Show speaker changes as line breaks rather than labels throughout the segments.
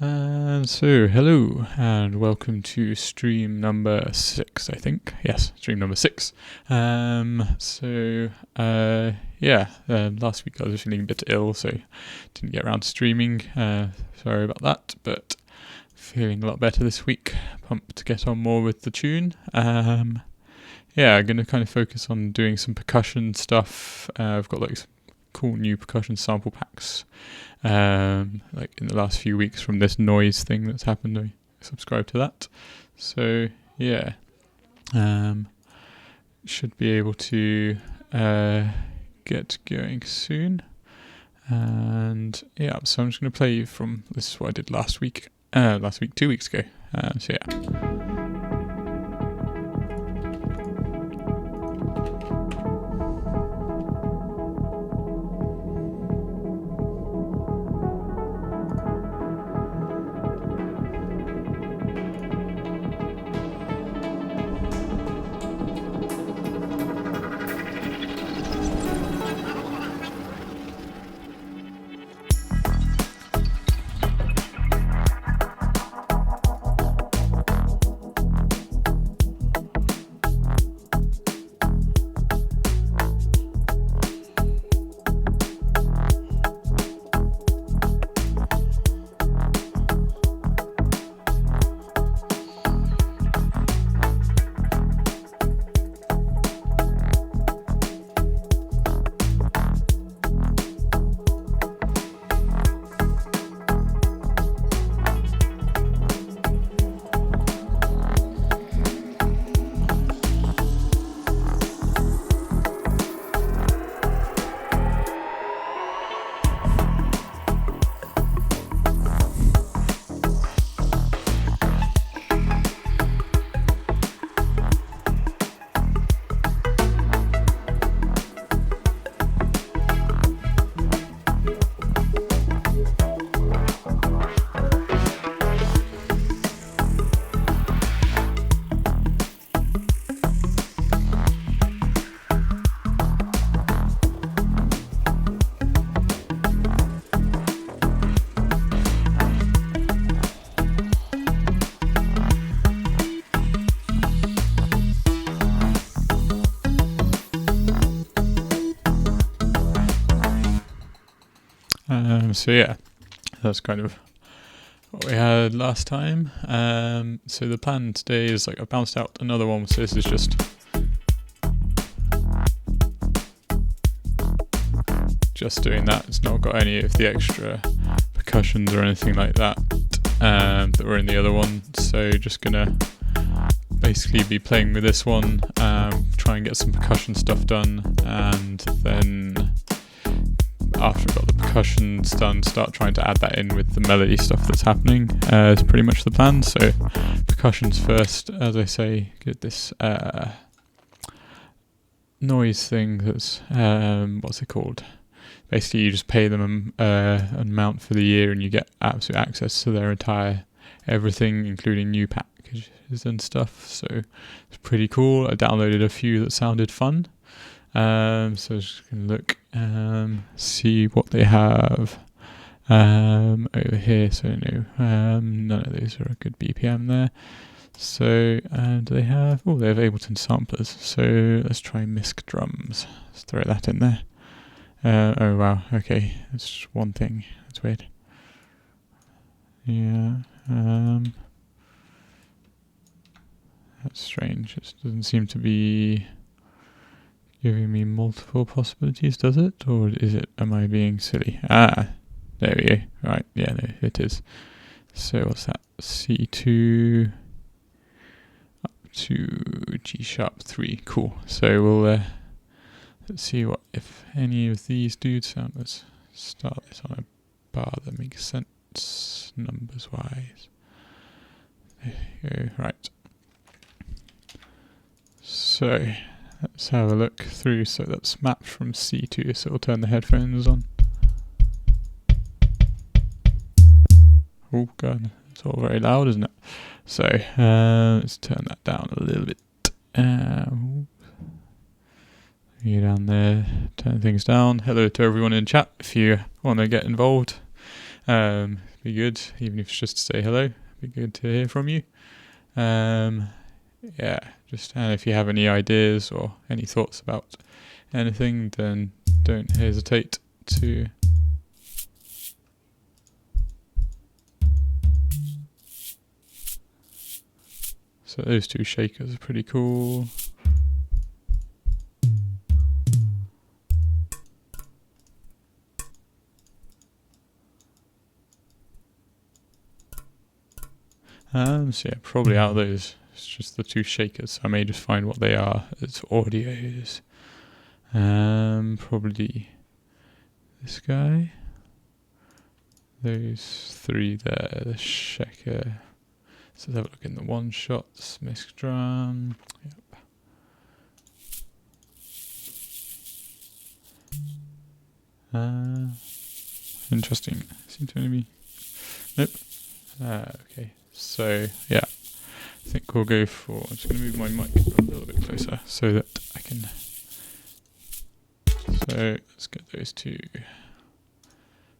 Hello and welcome to stream number 6, I think. Yes, stream number 6. Last week I was feeling a bit ill, so didn't get around to streaming. Sorry about that, but feeling a lot better this week. Pumped to get on more with the tune. I'm going to kind of focus on doing some percussion stuff. I've got like some cool new percussion sample packs. Like in the last few weeks from this noise thing that's happened. I subscribe to that. So yeah, should be able to get going soon. And yeah, so I'm just going to play from, this is what I did last week, 2 weeks ago. So yeah. That's kind of what we had last time. So the plan today is like I bounced out another one, so this is just doing that. It's not got any of the extra percussions or anything like that that were in the other one. So just gonna basically be playing with this one, try and get some percussion stuff done, and then after I've got the percussions done, start trying to add that in with the melody stuff that's happening. Is pretty much the plan. So percussions first, as I say, get this noise thing that's, what's it called? Basically you just pay them an amount for the year and you get absolute access to their entire everything, including new packages and stuff. So it's pretty cool. I downloaded a few that sounded fun. So just gonna look, see what they have over here. So no, none of those are a good BPM there. So do they have? Oh, they have Ableton samplers. So let's try Misc drums. Let's throw that in there. Oh wow, okay, that's just one thing. That's weird. Yeah. That's strange. It doesn't seem to be giving me multiple possibilities, does it? Or is it, am I being silly? There we go. Right, yeah, no, it is. So what's that? C2 up to G sharp 3. Cool. So we'll, let's see what, if any of these dudes sound. Let's start this on a bar that makes sense, numbers wise. There you go, right. So let's have a look through. So that's mapped from C2, so we'll turn the headphones on. Oh god, it's all very loud, isn't it? So let's turn that down a little bit. You down there, turn things down. Hello to everyone in chat if you want to get involved. Be good, even if it's just to say hello. Be good to hear from you. Yeah, just, and if you have any ideas or any thoughts about anything, then don't hesitate to so those two shakers are pretty cool. So yeah, probably out of those, it's just the two shakers. So I may just find what they are as audios. Probably this guy. Those three there, the shaker. So let's have a look in the one shots, mix drum. Yep. Interesting. Seem to only be. Nope. Okay. So yeah, I think we'll go for. I'm just going to move my mic a little bit closer so that I can. So let's get those two.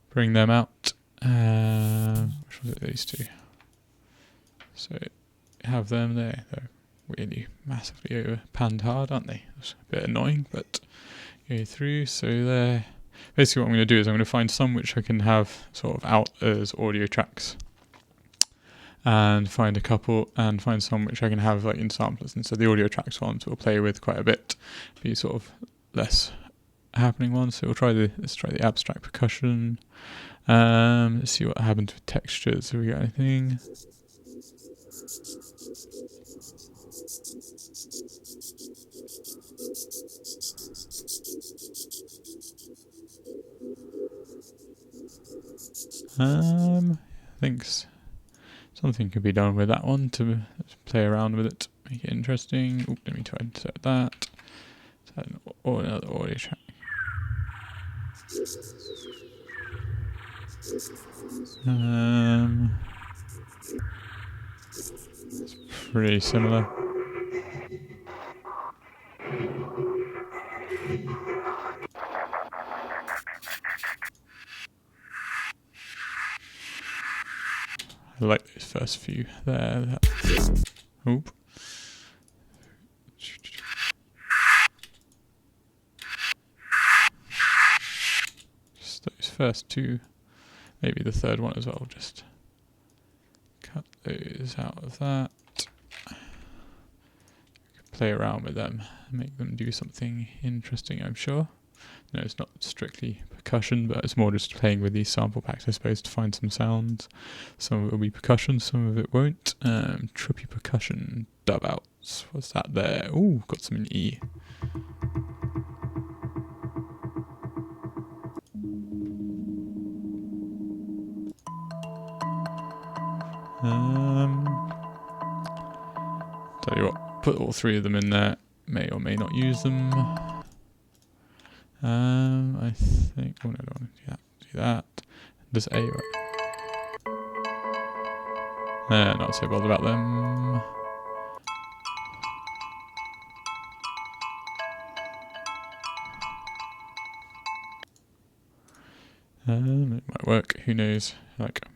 Bring them out. Which was it? These two. So have them there. They're really massively over panned hard, aren't they? It's a bit annoying, but go through. So there. Basically, what I'm going to do is I'm going to find some which I can have sort of out as audio tracks, and find a couple, and find some which I can have like in samplers. And so the audio tracks ones we'll play with quite a bit, be sort of less happening ones. So let's try the abstract percussion. Let's see what happens with textures. Have we got anything? I think something could be done with that one to play around with it, make it interesting. Ooh, let me try and set that. Set another audio track. It's pretty similar. I like those first few there. Oop. Just those first two, maybe the third one as well. Just cut those out of that. Play around with them, make them do something interesting, I'm sure. No, it's not strictly percussion, but it's more just playing with these sample packs, I suppose, to find some sounds. Some of it will be percussion, some of it won't. Trippy percussion, dub outs. What's that there? Ooh, got some in E. Tell you what, put all three of them in there. May or may not use them. I think. Oh no, I don't want to do that. Does A work? Not so bothered about them. It might work. Who knows? Like,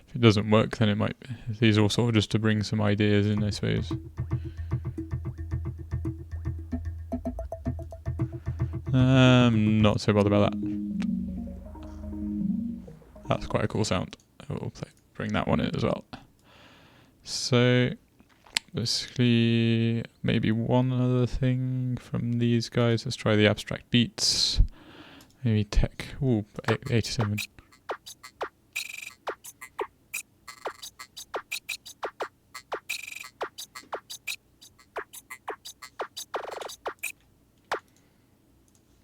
if it doesn't work, then it might. These are all sort of just to bring some ideas in, I suppose. Not so bothered about that. That's quite a cool sound. We'll bring that one in as well. So, basically, maybe one other thing from these guys. Let's try the abstract beats. Maybe tech. Ooh, 87.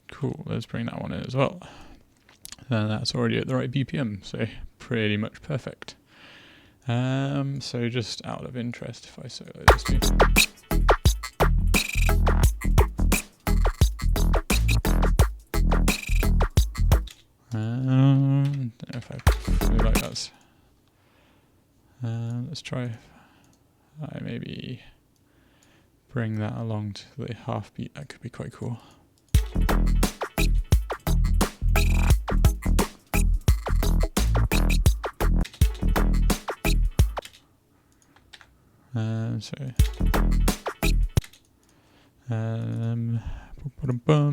Cool, let's bring that one in as well. And that's already at the right BPM, so pretty much perfect. So just out of interest, if I solo this too. Don't know if I feel like that's. Let's try. I maybe bring that along to the half beat. That could be quite cool.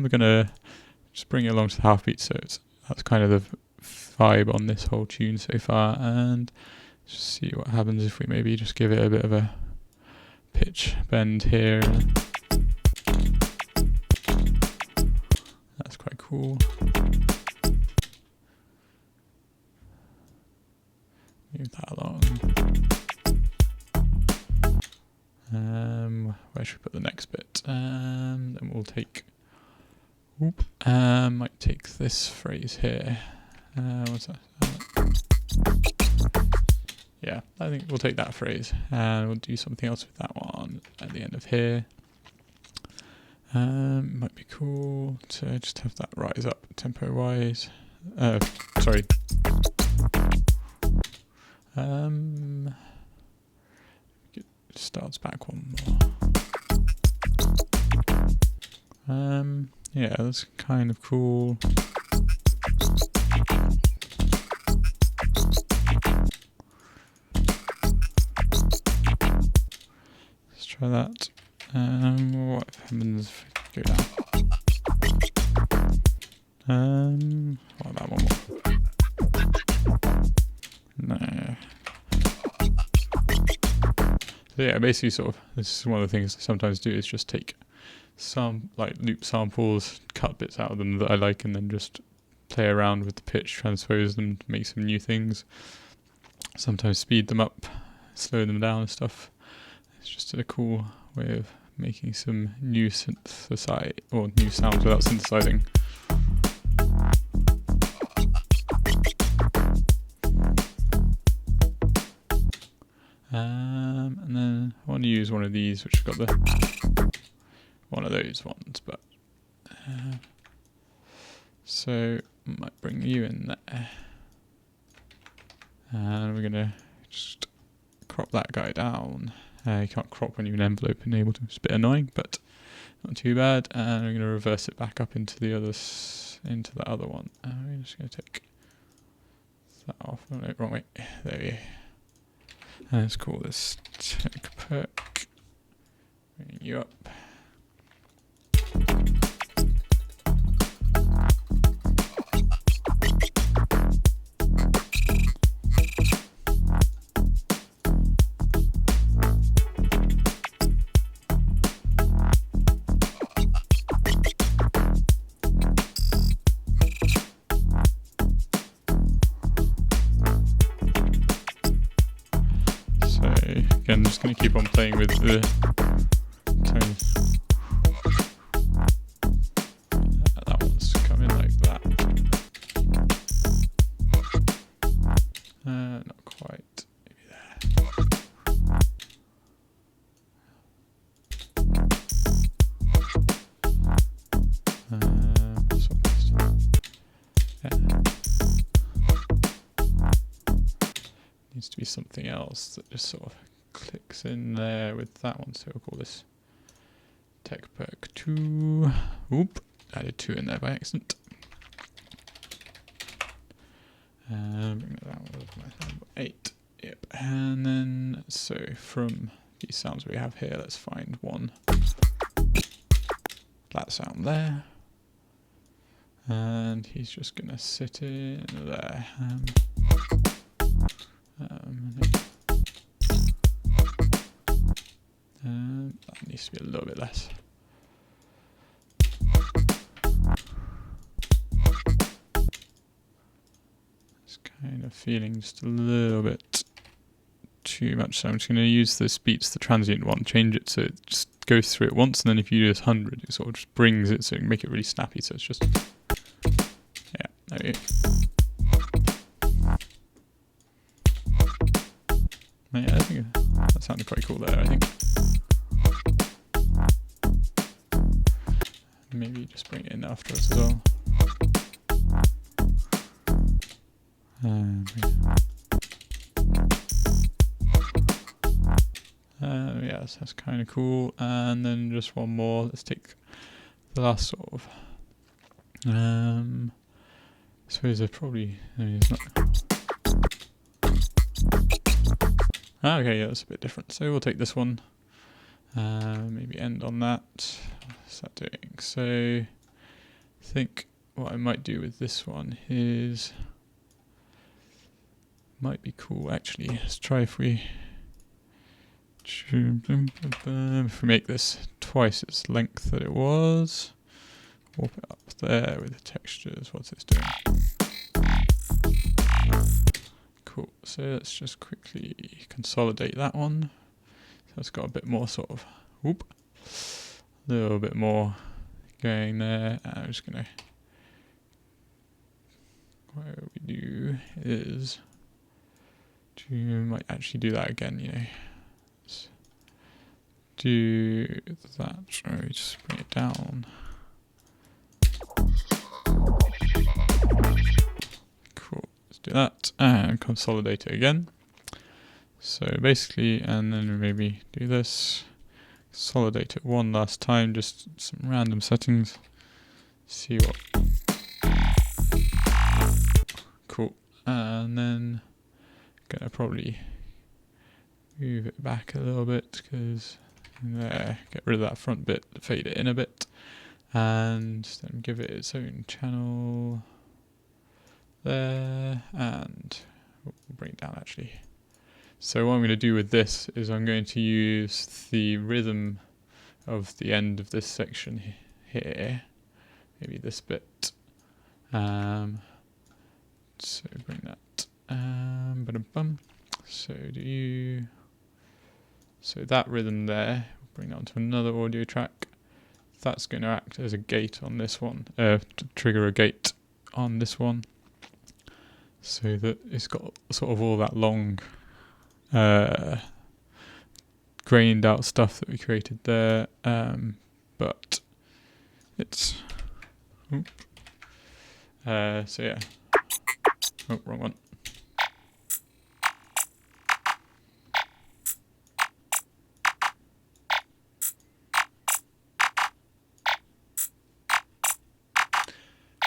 we're gonna just bring it along to the half beat, so that's kind of the vibe on this whole tune so far, and just see what happens if we maybe just give it a bit of a pitch bend here. That's quite cool. Move that along. Where should we put the next bit? Then we'll take. Might take this phrase here. What's that? Yeah, I think we'll take that phrase and we'll do something else with that one at the end of here. Might be cool to just have that rise up tempo wise. Sorry. It starts back one more. Yeah, that's kind of cool. Let's try that. What happens if we go down? What about one more? No. So yeah, basically sort of, this is one of the things I sometimes do is just take some like loop samples, cut bits out of them that I like, and then just play around with the pitch, transpose them to make some new things. Sometimes speed them up, slow them down and stuff. It's just a cool way of making some new synthesize or new sounds without synthesizing. And then I want to use one of these, which has got one of those ones, but so I might bring you in there, and we're gonna just crop that guy down. You can't crop when you're an envelope enabled, it's a bit annoying, but not too bad. And we're gonna reverse it back up into the other one. We're just gonna take that off. Oh, no, wrong way. There we go. And let's call this tech perk. Bring you up. Again, I'm just going to keep on playing with the tones. That one's coming like that. Not quite. Maybe there. Yeah. Needs to be something else that just sort of clicks in there with that one, so we'll call this tech perk 2. Oop, added 2 in there by accident. Bring that one with my number 8. Yep, and then so from these sounds we have here, let's find one. That sound there, and he's just gonna sit in there. That needs to be a little bit less. It's kind of feeling just a little bit too much, so I'm just going to use this beats, the transient one, change it so it just goes through it once, and then if you do this 100, it sort of just brings it so you can make it really snappy, so it's just, yeah, there we go. Yeah, I think that sounded quite cool there, I think. Maybe just bring it in afterwards as well. Yes, that's kind of cool. And then just one more. Let's take the last sort of. I suppose they're probably. No, it's not. Okay, yeah, that's a bit different. So we'll take this one. Maybe end on that. What's that doing? So I think what I might do with this one is might be cool actually. Let's try if we make this twice its length that it was. Warp it up there with the textures. What's this doing? Cool. So let's just quickly consolidate that one. So it's got a bit more sort of a little bit more going there. I'm just gonna what we do is might actually do that again, you know. Let's do that. So we just bring it down. Cool. Let's do that and consolidate it again. So basically, and then maybe do this. Consolidate it one last time, just some random settings. See what. Cool. And then gonna probably move it back a little bit because there, get rid of that front bit, fade it in a bit, and then give it its own channel there, and we'll bring it down actually. So what I'm going to do with this is I'm going to use the rhythm of the end of this section here, maybe this bit. So bring that. So that rhythm there, bring that onto another audio track. That's going to act as a gate on this one, to trigger a gate on this one, so that it's got sort of all that long, grained out stuff that we created there, but it's. So yeah. Oh, wrong one.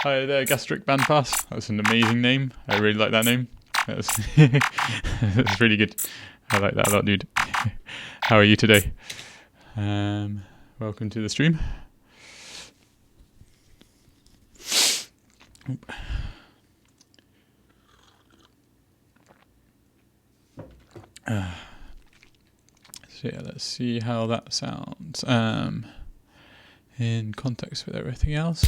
Hi there, Gastric Bandpass. That's an amazing name. I really like that name. That's really good. I like that a lot, dude. How are you today? Welcome to the stream. So yeah, let's see how that sounds in context with everything else.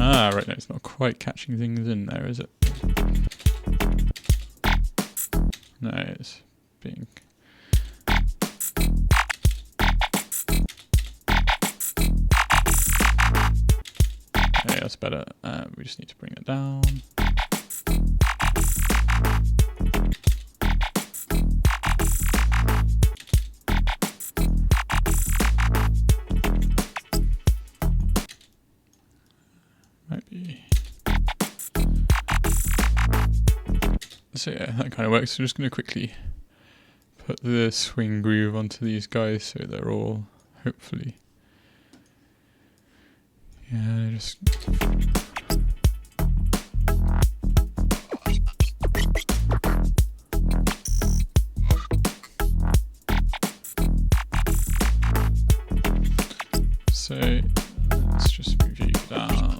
Ah, right, no, it's not quite catching things in there, is it? No, it's being... Okay, that's better. We just need to bring it down. So yeah, that kind of works. So I'm just going to quickly put the swing groove onto these guys so they're all, hopefully, yeah, just... So let's just move you down.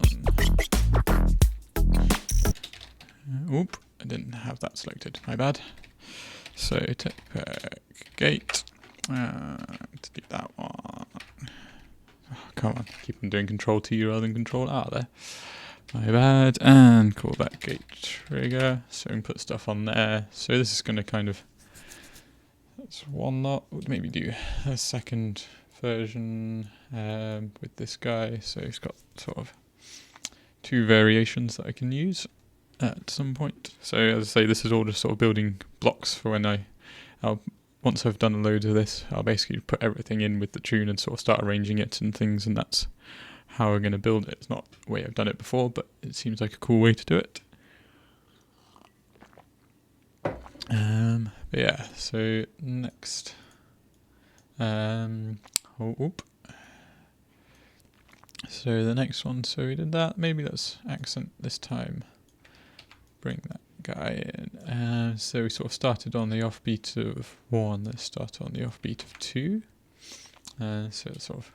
Oop. I didn't have that selected, my bad. So take gate, delete that one. Oh, come on, keep on doing Control T rather than Control R there. My bad, and call that gate trigger, so we can put stuff on there. So this is going to kind of, that's one lot, would maybe do a second version with this guy. So it's got sort of two variations that I can use at some point. So as I say, this is all just sort of building blocks for when once I've done a load of this, I'll basically put everything in with the tune and sort of start arranging it and things, and that's how we're going to build it. It's not the way I've done it before, but it seems like a cool way to do it. But yeah, so next, So the next one, so we did that. Maybe let's accent this time. Bring that guy in. So we sort of started on the offbeat of 1. Let's start on the offbeat of 2. So it's sort of.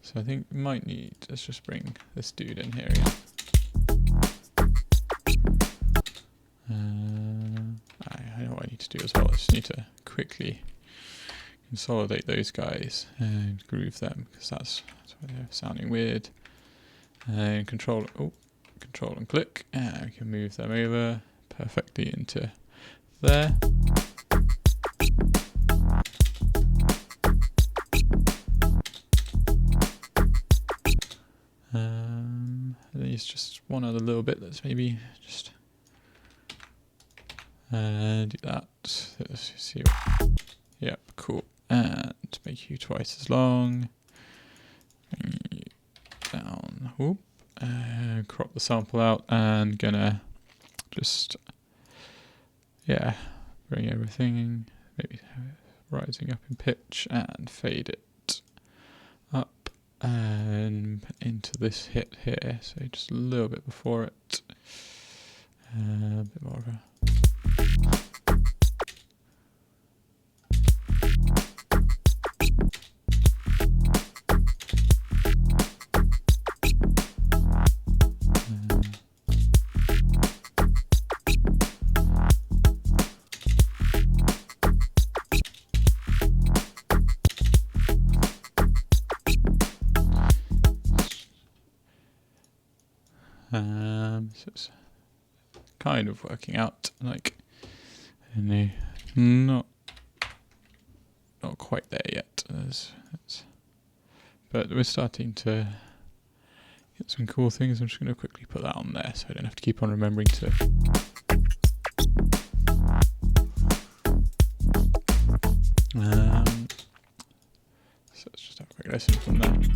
So I think we might need. Let's just bring this dude in here again. I know what I need to do as well. I just need to quickly consolidate those guys and groove them because that's why they're sounding weird. And control and click, and we can move them over perfectly into there. And there's just one other little bit. Let's maybe just do that. Let's see. Yep, cool. And make you twice as long. Bring you down. Whoop. Crop the sample out, and gonna just bring everything maybe rising up in pitch and fade it up and into this hit here. So just a little bit before it. A bit more of a. So it's kind of working out, like, not quite there yet. But we're starting to get some cool things. I'm just going to quickly put that on there so I don't have to keep on remembering to. So let's just have a quick listen from that.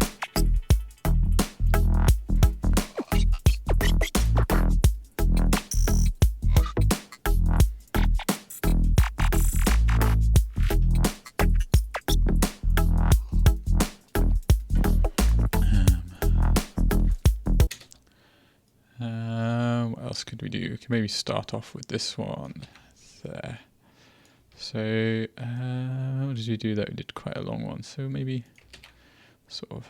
What else could we do? We can maybe start off with this one there. So what did we do there? We did quite a long one. So maybe sort of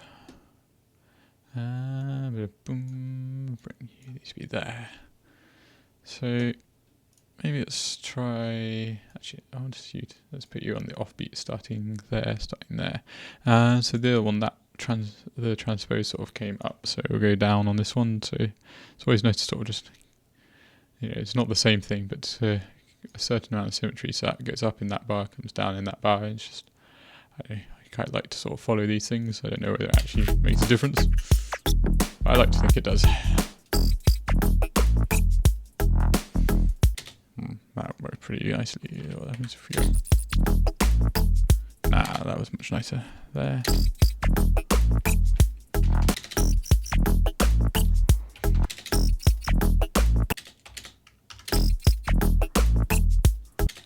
boom, bring you these be there. So maybe let's try. Actually, let's put you on the offbeat, starting there. So the other one, the transpose sort of came up, so we'll go down on this one. So it's always nice to sort of just, it's not the same thing, but a certain amount of symmetry. So that goes up in that bar, comes down in that bar. It's just I quite like to sort of follow these things. I don't know whether it actually makes a difference, but I like to think it does. That worked pretty nicely. What happens if we go? Nah, that was much nicer there.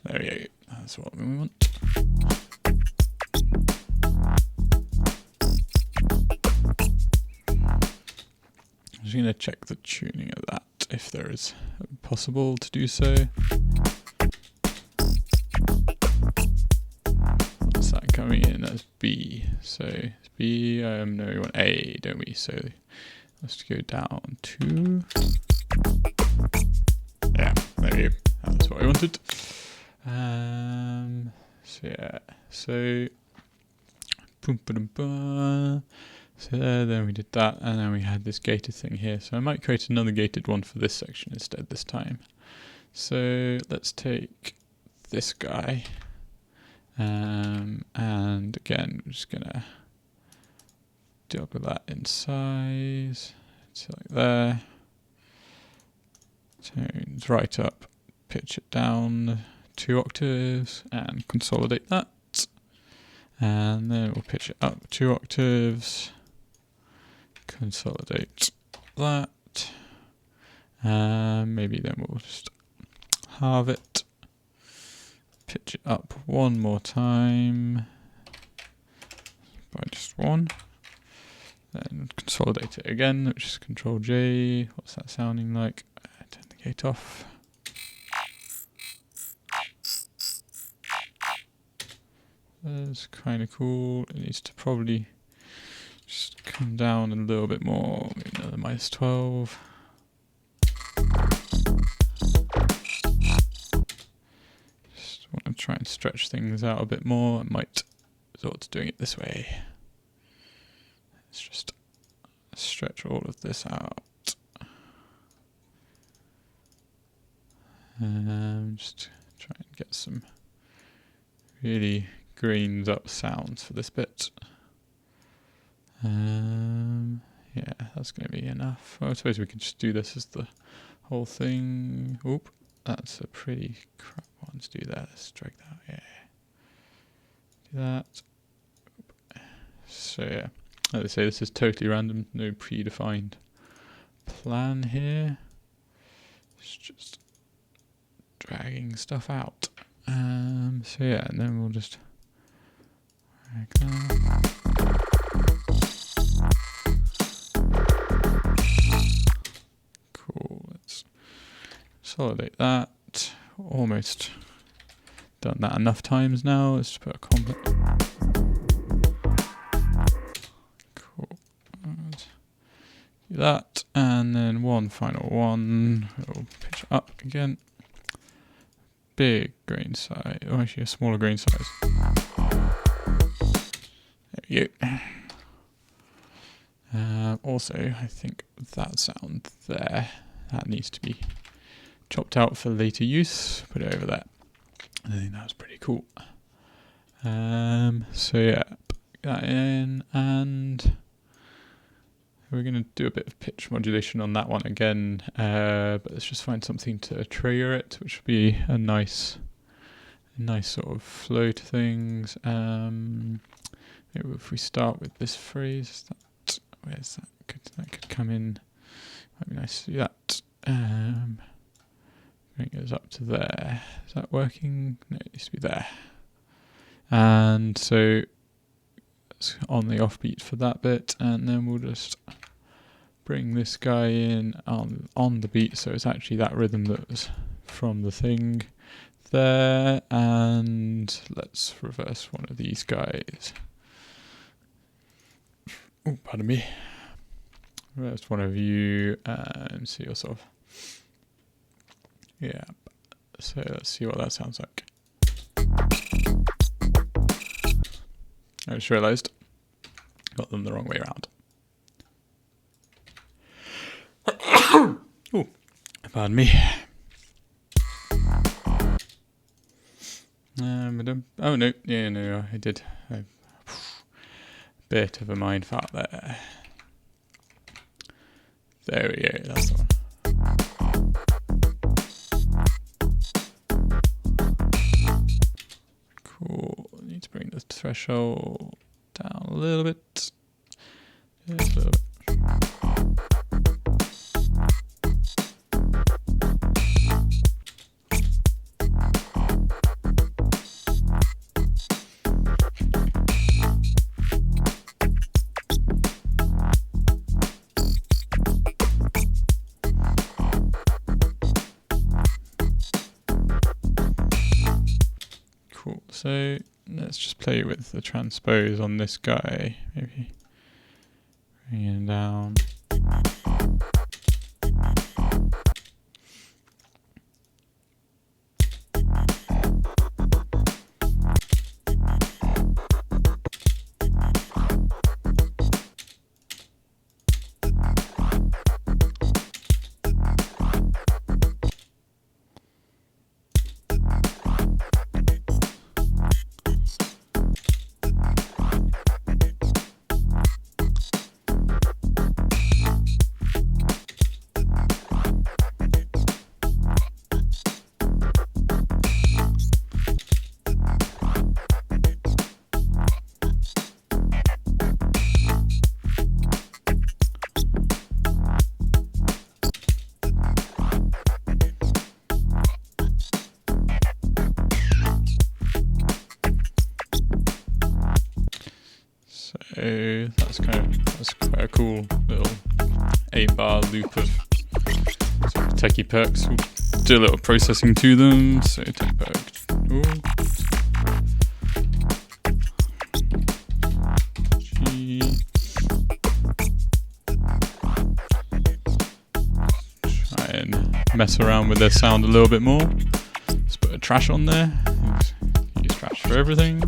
There we go. That's what we want. I'm just going to check the tuning of that, if there is possible to do so. What's that coming in as B? So it's B, no, we want A, don't we? So let's go down to, yeah, there we go. That's what I wanted. So boom, ba-dum, ba. So then we did that, and then we had this gated thing here. So I might create another gated one for this section instead this time. So let's take this guy, and again, we're just gonna double that in size, so like there. Tones right up, pitch it down 2 octaves, and consolidate that. And then we'll pitch it up 2 octaves. Consolidate that, maybe then we'll just halve it, pitch it up one more time, by just 1. Then consolidate it again, which is Control J. What's that sounding like? Turn the gate off. That's kind of cool. It needs to probably just come down a little bit more. Maybe another -12. Just want to try and stretch things out a bit more. I might resort to doing it this way. Let's just stretch all of this out. Just try and get some really grained up sounds for this bit. Yeah, that's going to be enough. Well, I suppose we could just do this as the whole thing. Oop, that's a pretty crap one. Let's do that. Let's drag that. Yeah. Do that. Oop. So yeah, as I say, this is totally random. No predefined plan here. It's just dragging stuff out. So yeah, and then we'll just drag that. Cool. Let's consolidate that. Almost done that enough times now. Let's put a comment. Cool. Do that, and then one final one. We'll pitch up again. Big grain size, or actually a smaller grain size. There we go. Also, I think that sound there, that needs to be chopped out for later use. Put it over there. I think that was pretty cool. So yeah, put that in, and we're going to do a bit of pitch modulation on that one again, but let's just find something to trigger it, which would be a nice sort of flow to things. Maybe if we start with this phrase, where's that? That could come in. Might be nice to do that. Bring it up to there. Is that working? No, it needs to be there. And so it's on the offbeat for that bit, and then we'll just bring this guy in on the beat, so it's actually that rhythm that was from the thing there, and let's reverse one of these guys. Oh, pardon me. Reverse one of you and see yourself. Yeah, so let's see what that sounds like. I just realised got them the wrong way around. Oh, pardon me. Oh no, yeah, no, I did. A bit of a mind fart there. There we go, that's the one. Cool, need to bring the threshold down a little bit. Just a little bit. Cool, so let's just play with the transpose on this guy, maybe bring it down. So that's quite a cool little 8-bar loop of sort of techie perks. We'll do a little processing to them. So tech perk. Try and mess around with their sound a little bit more. Let's put a trash on there. Use trash for everything.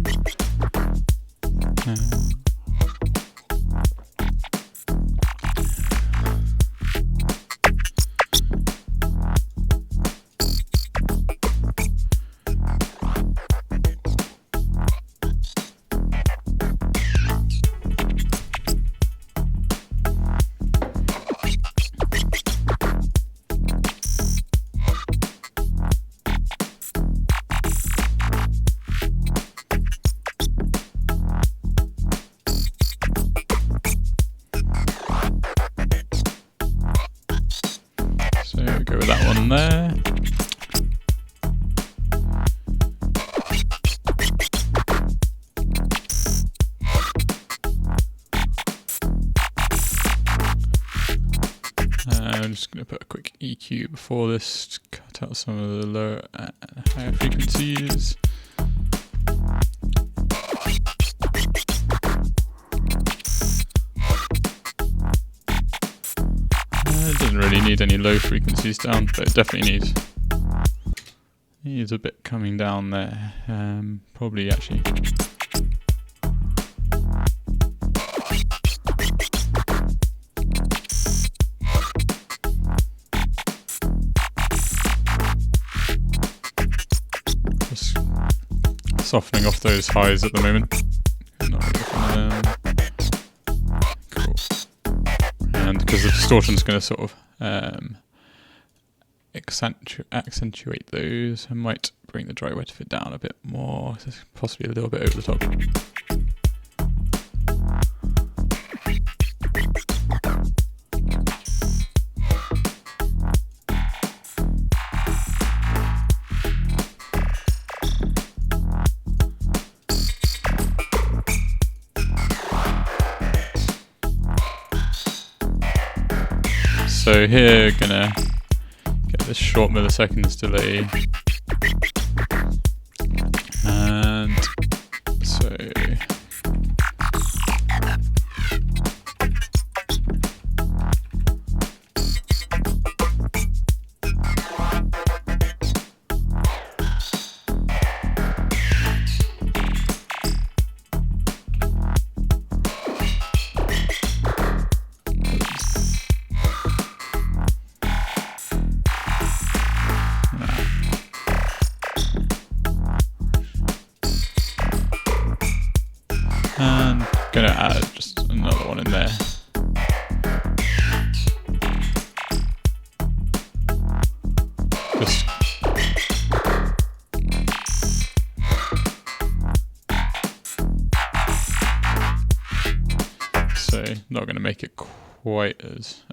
Go with that one there. I'm just going to put a quick EQ before this to cut out some of the lower higher frequencies. It doesn't really need any low frequencies down, but it definitely needs a bit coming down there. Probably actually. Just softening off those highs at the moment. Not really a fan of them. Cool. And because the distortion's going to sort of accentuate those, I might bring the dry wet fit down a bit more, possibly a little bit over the top. So here, gonna get this short milliseconds delay, and so and gonna add just another one in there. Just so not gonna make it quite as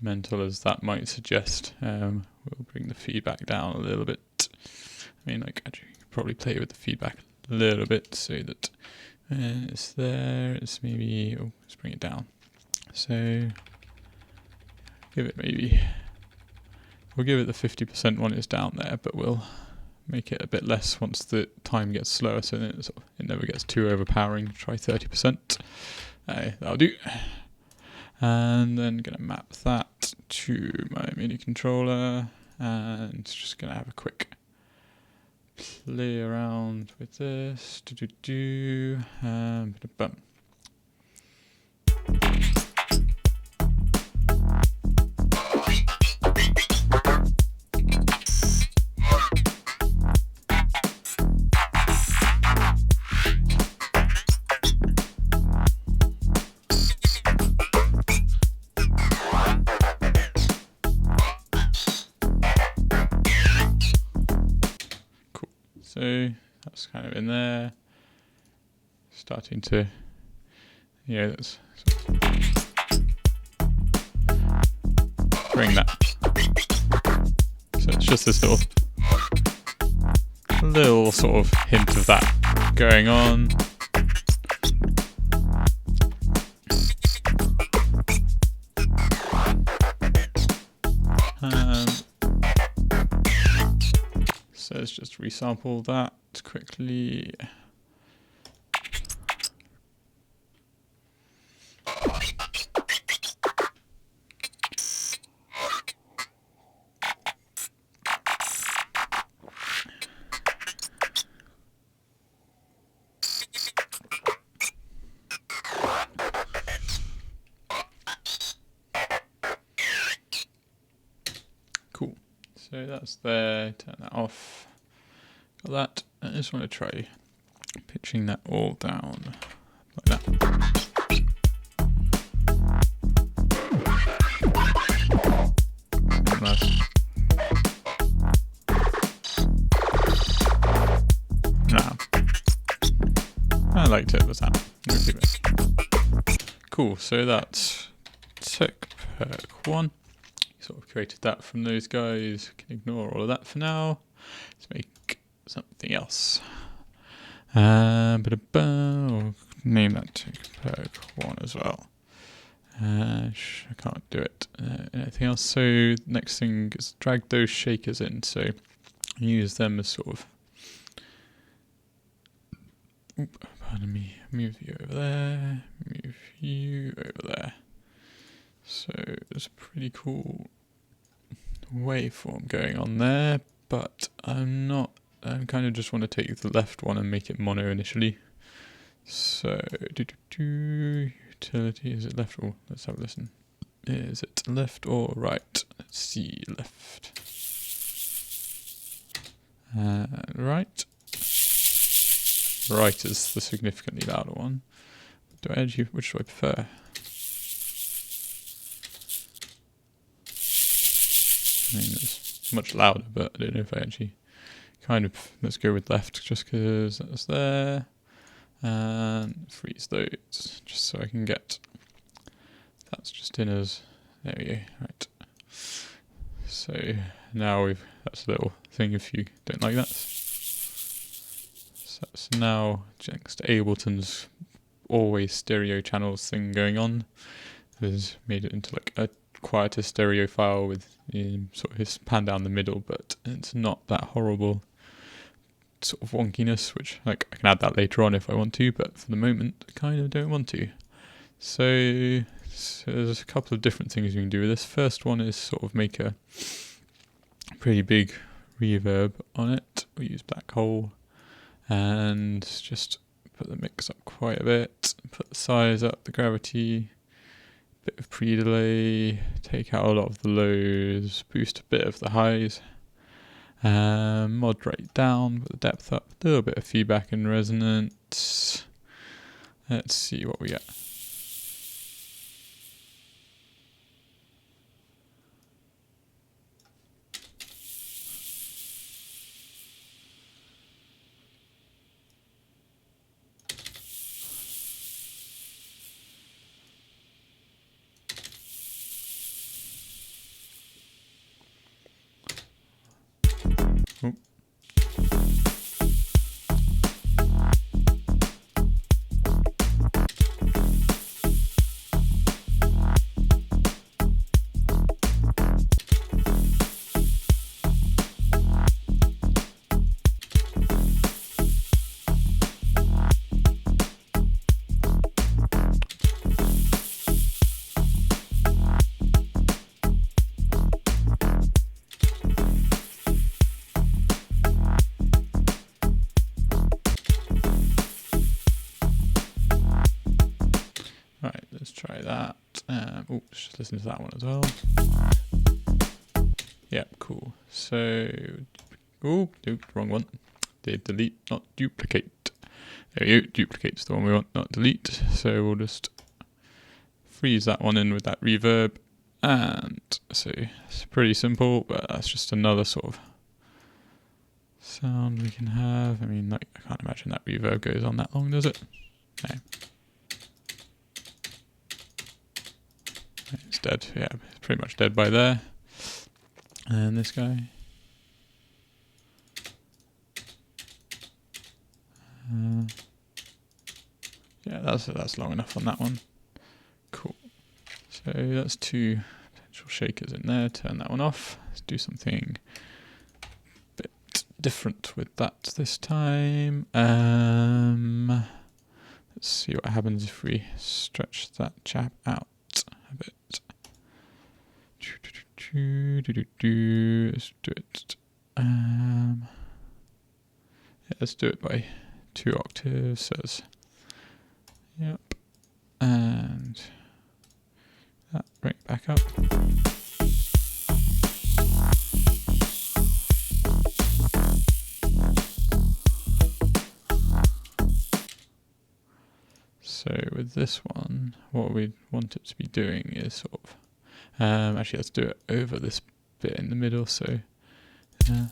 mental as that might suggest. We'll bring the feedback down a little bit. I mean, like, actually, you could probably play with the feedback a little bit so that it's there. It's maybe, let's bring it down. So give it we'll give it the 50% when it's down there, but we'll make it a bit less once the time gets slower, so then it never gets too overpowering. Try 30%. That'll do. And then gonna map that to my MIDI controller, and just gonna have a quick play around with this. Bum. So that's kind of in there, starting to, that's bring that. So it's just this little sort of hint of that going on. So let's just resample that quickly. Cool. So that's there. Turn that off. Got that. I just want to try pitching that all down like that. Nice. Nah. I liked it with that. Cool. So that's tech perk 1. Sort of created that from those guys. Can ignore all of that for now. Let's make something else. I'll name that tech perk 1 as well. I can't do it. Anything else? So next thing is drag those shakers in. So use them as sort of. Pardon me. Move you over there. Move you over there. So there's a pretty cool waveform going on there, but I kind of just want to take the left one and make it mono initially. So utility, is it left or let's have a listen. Is it left or right? Let's see, left. Right. Right is the significantly louder one. Which do I prefer? I mean, it's much louder, but I don't know if I actually let's go with left just because that's there. And freeze those just so I can get, that's just in as, there we go, right. So now that's a little thing if you don't like that. So that's now just Ableton's always stereo channels thing going on. Has made it into like a quieter stereo file with sort of his pan down the middle, but it's not that horrible sort of wonkiness, which like I can add that later on if I want to, but for the moment I kind of don't want to. So there's a couple of different things you can do with this. First one is sort of make a pretty big reverb on it. We use black hole and just put the mix up quite a bit, put the size up, the gravity, bit of pre-delay, take out a lot of the lows, boost a bit of the highs, moderate down, put the depth up, a little bit of feedback and resonance. Let's see what we get. Oh. Right, let's try that. Just listen to that one as well. Yeah, cool. So, nope, wrong one. Did delete, not duplicate. There we go, duplicate's the one we want, not delete. So we'll just freeze that one in with that reverb. And so it's pretty simple, but that's just another sort of sound we can have. I mean, like, I can't imagine that reverb goes on that long, does it? No. It's dead, yeah, it's pretty much dead by there. And this guy. Yeah, that's long enough on that one. Cool. So that's two Actual shakers in there, turn that one off. Let's do something a bit different with that this time. Let's see what happens if we stretch that chap out a bit. Let's do it. Let's do it by 2 octaves. Yep. And that, bring it back up. So with this one, what we want it to be doing is sort of, actually let's do it over this bit in the middle, so yeah,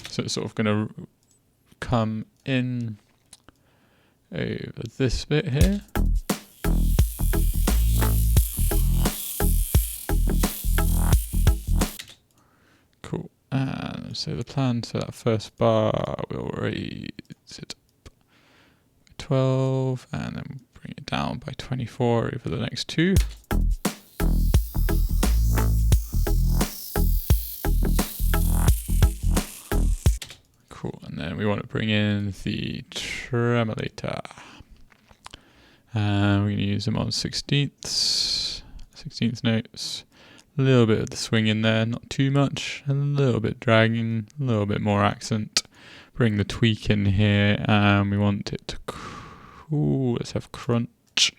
so it's sort of going to come in over this bit here. Cool. And so the plan, so that first bar we'll raise it up by 12 and then bring it down by 24 over the next 2. Cool, and then we want to bring in the tremolator. We're going to use them on 16th notes. A little bit of the swing in there, not too much. A little bit dragging, a little bit more accent. Bring the tweak in here, and we want it to let's have crunch.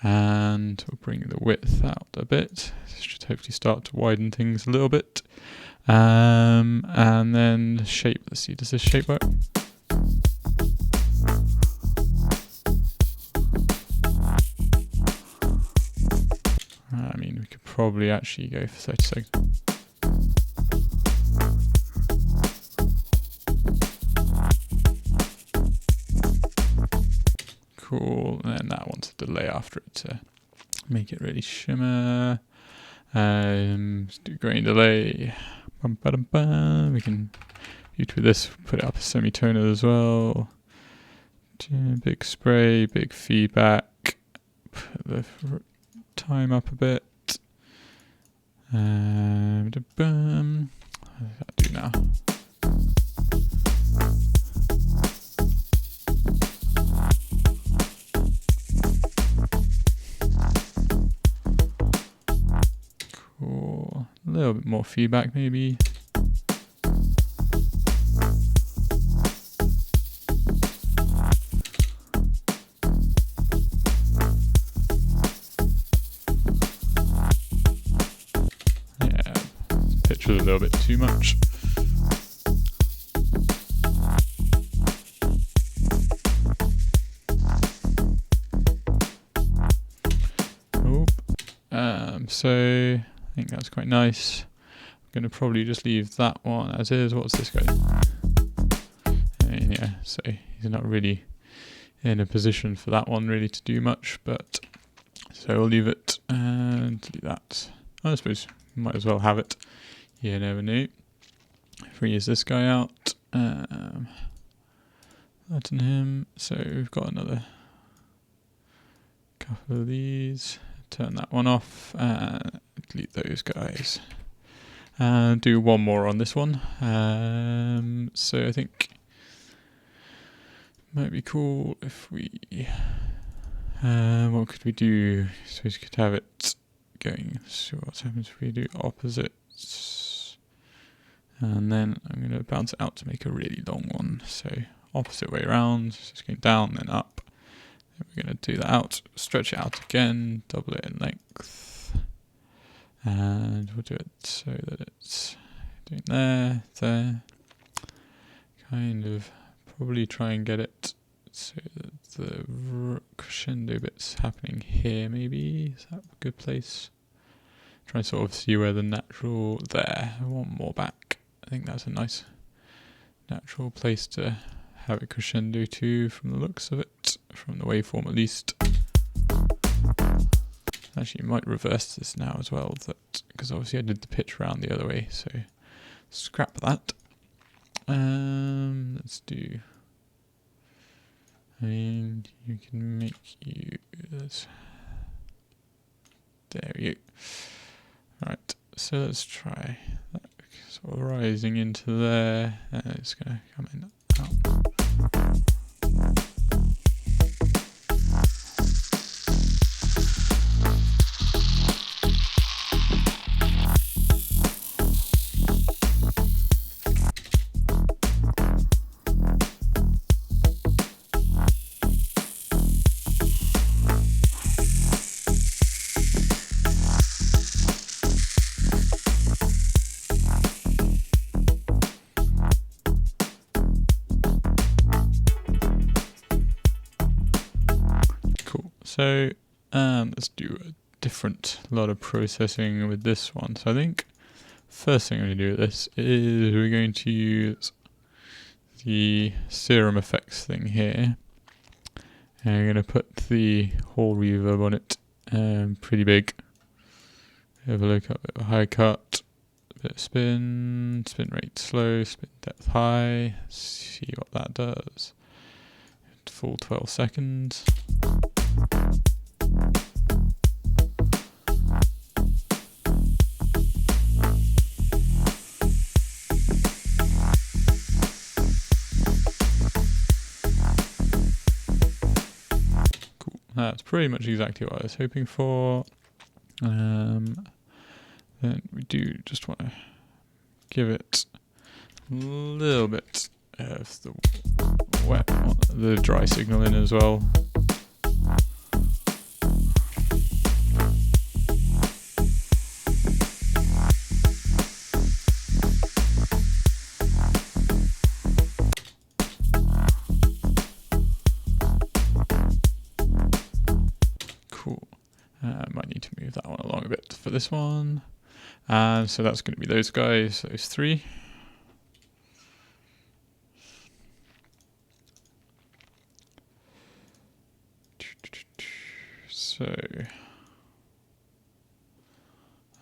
And we'll bring the width out a bit. This should hopefully start to widen things a little bit. And then shape. Let's see, does this shape work? I mean, we could probably actually go for 30 seconds. Cool, and then that wants a delay after it to make it really shimmer. Let's do grain delay. Bum, ba-dum, bum. We can use with this, put it up a semitonal as well. Big spray, big feedback. Put the time up a bit. What does that do now? Cool. A little bit more feedback maybe. A little bit too much. Cool. So I think that's quite nice. I'm going to probably just leave that one as is. What's this guy? And yeah, so he's not really in a position for that one really to do much, but so we'll leave it and delete that. I suppose we might as well have it. You never know. If we use this guy out, button him. So we've got another couple of these. Turn that one off. Delete those guys. And do one more on this one. So I think it might be cool if we. What could we do? So we could have it going. So what happens if we do opposites? And then I'm going to bounce it out to make a really long one. So opposite way around, so it's going down, then up. Then we're going to do that out, stretch it out again, double it in length. And we'll do it so that it's doing there. Kind of probably try and get it so that the crescendo bit's happening here maybe. Is that a good place? Try and sort of see where the natural, there, I want more back. I think that's a nice natural place to have it crescendo to from the looks of it, from the waveform at least. Actually, you might reverse this now as well, that because obviously I did the pitch round the other way, so scrap that. Let's do And you can make this. There we go. Right, so let's try that sort of rising into there. And it's going to come in out. So let's do a different lot of processing with this one. So I think first thing I'm going to do with this is we're going to use the serum effects thing here. And I'm going to put the Hall reverb on it pretty big. Have a look up at a high cut, a bit of spin rate slow, spin depth high. See what that does. Full 12 seconds. Cool. That's pretty much exactly what I was hoping for. Then we do just want to give it a little bit of the dry signal in as well. Cool. Might need to move that one along a bit for this one. And so that's going to be those guys, those three. So,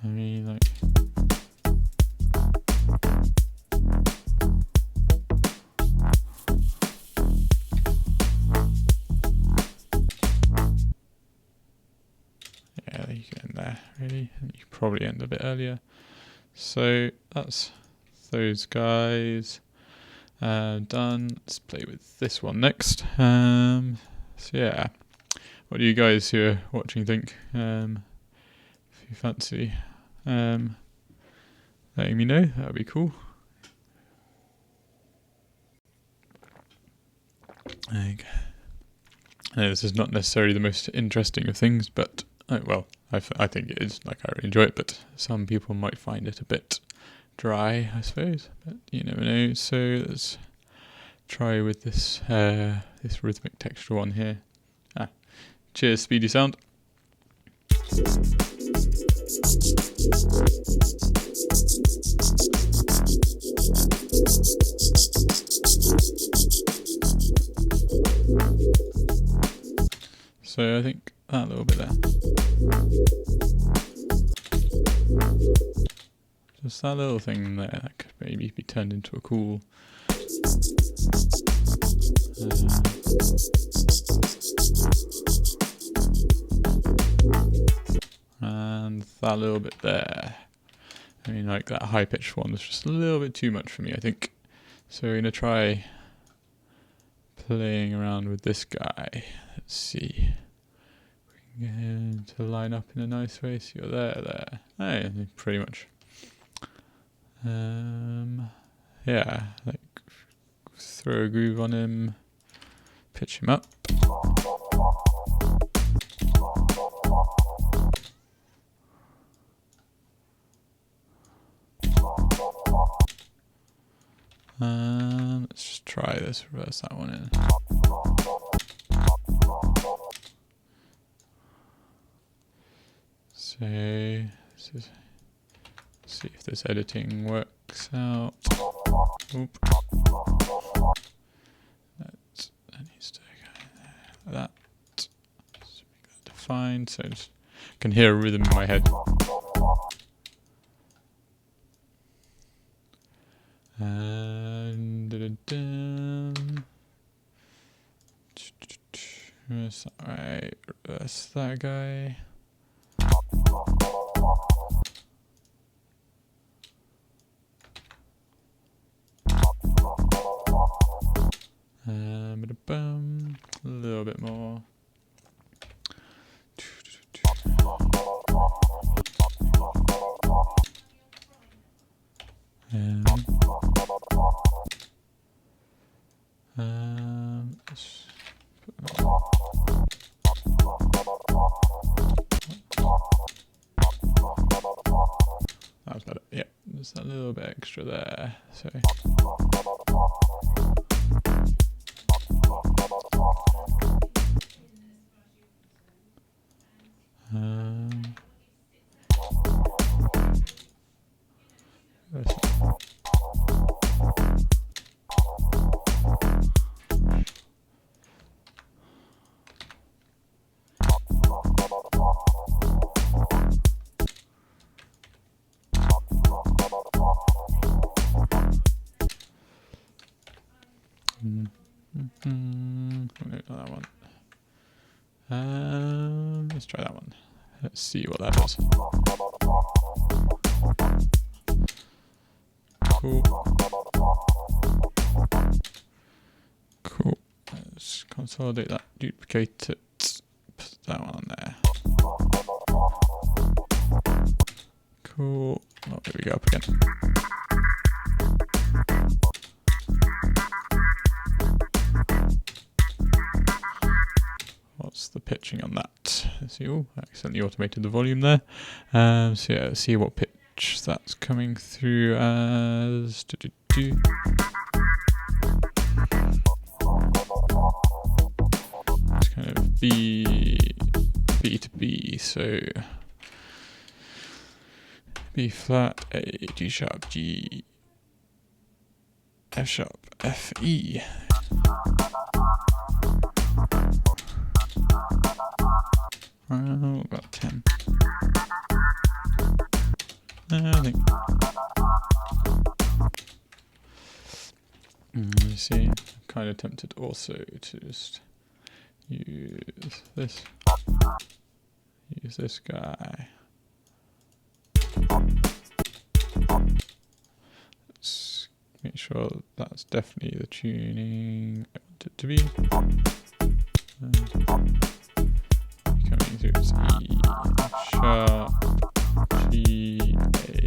I mean, like, yeah, you can end there, really, and you probably end a bit earlier. So that's those guys done. Let's play with this one next. So yeah, what do you guys who are watching think? If you fancy letting me know, that would be cool. I know this is not necessarily the most interesting of things, but I think it is. Like, I really enjoy it, but some people might find it a bit dry, I suppose. But you never know. So let's try with this this rhythmic texture one here. Cheers, Speedy Sound. So I think that little bit there. Just that little thing there, that could maybe be turned into a cool and that little bit there. I mean, like, that high pitched one was just a little bit too much for me, I think. So we're going to try playing around with this guy. Let's see. We can get him to line up in a nice way. So you're there. Hey, pretty much. Yeah, like, throw a groove on him, pitch him up. Let's just try this, reverse that one in. So, see if this editing works out. Oop. That needs to go in there, like that. Just make that defined, so I can hear a rhythm in my head. And That's that guy. A little bit more. That was better. Yep, there's a little bit extra there. So. That one. Let's try that one. Let's see what that does. Cool. Cool. Let's consolidate that, duplicate it, put that one on there. Cool. Oh, here we go, up again. What's the pitching on that? Let's see. Oh, I accidentally automated the volume there. So yeah, let's see what pitch that's coming through as. It's kind of B to B. So B flat, A, G sharp, G, F sharp, F, E. About 10. I think. You see, I'm kind of tempted also to just use this. Use this guy. Let's make sure that's definitely the tuning I want it to be. Coming through as E, sharp, G, A,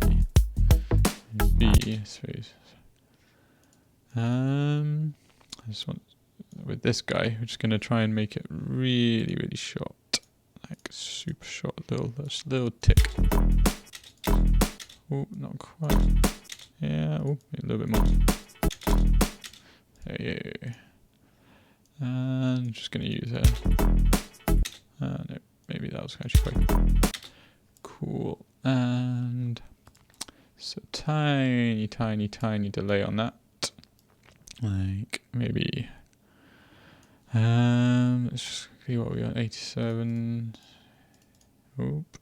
B, I suppose. I just want, with this guy, we're just going to try and make it really, really short. Like super short, little tick. Oh, not quite. Yeah, oh, a little bit more. There you go. And just going to use no, maybe that was actually quite cool. And so tiny delay on that. Like maybe let's just see what we got. 87. Oop.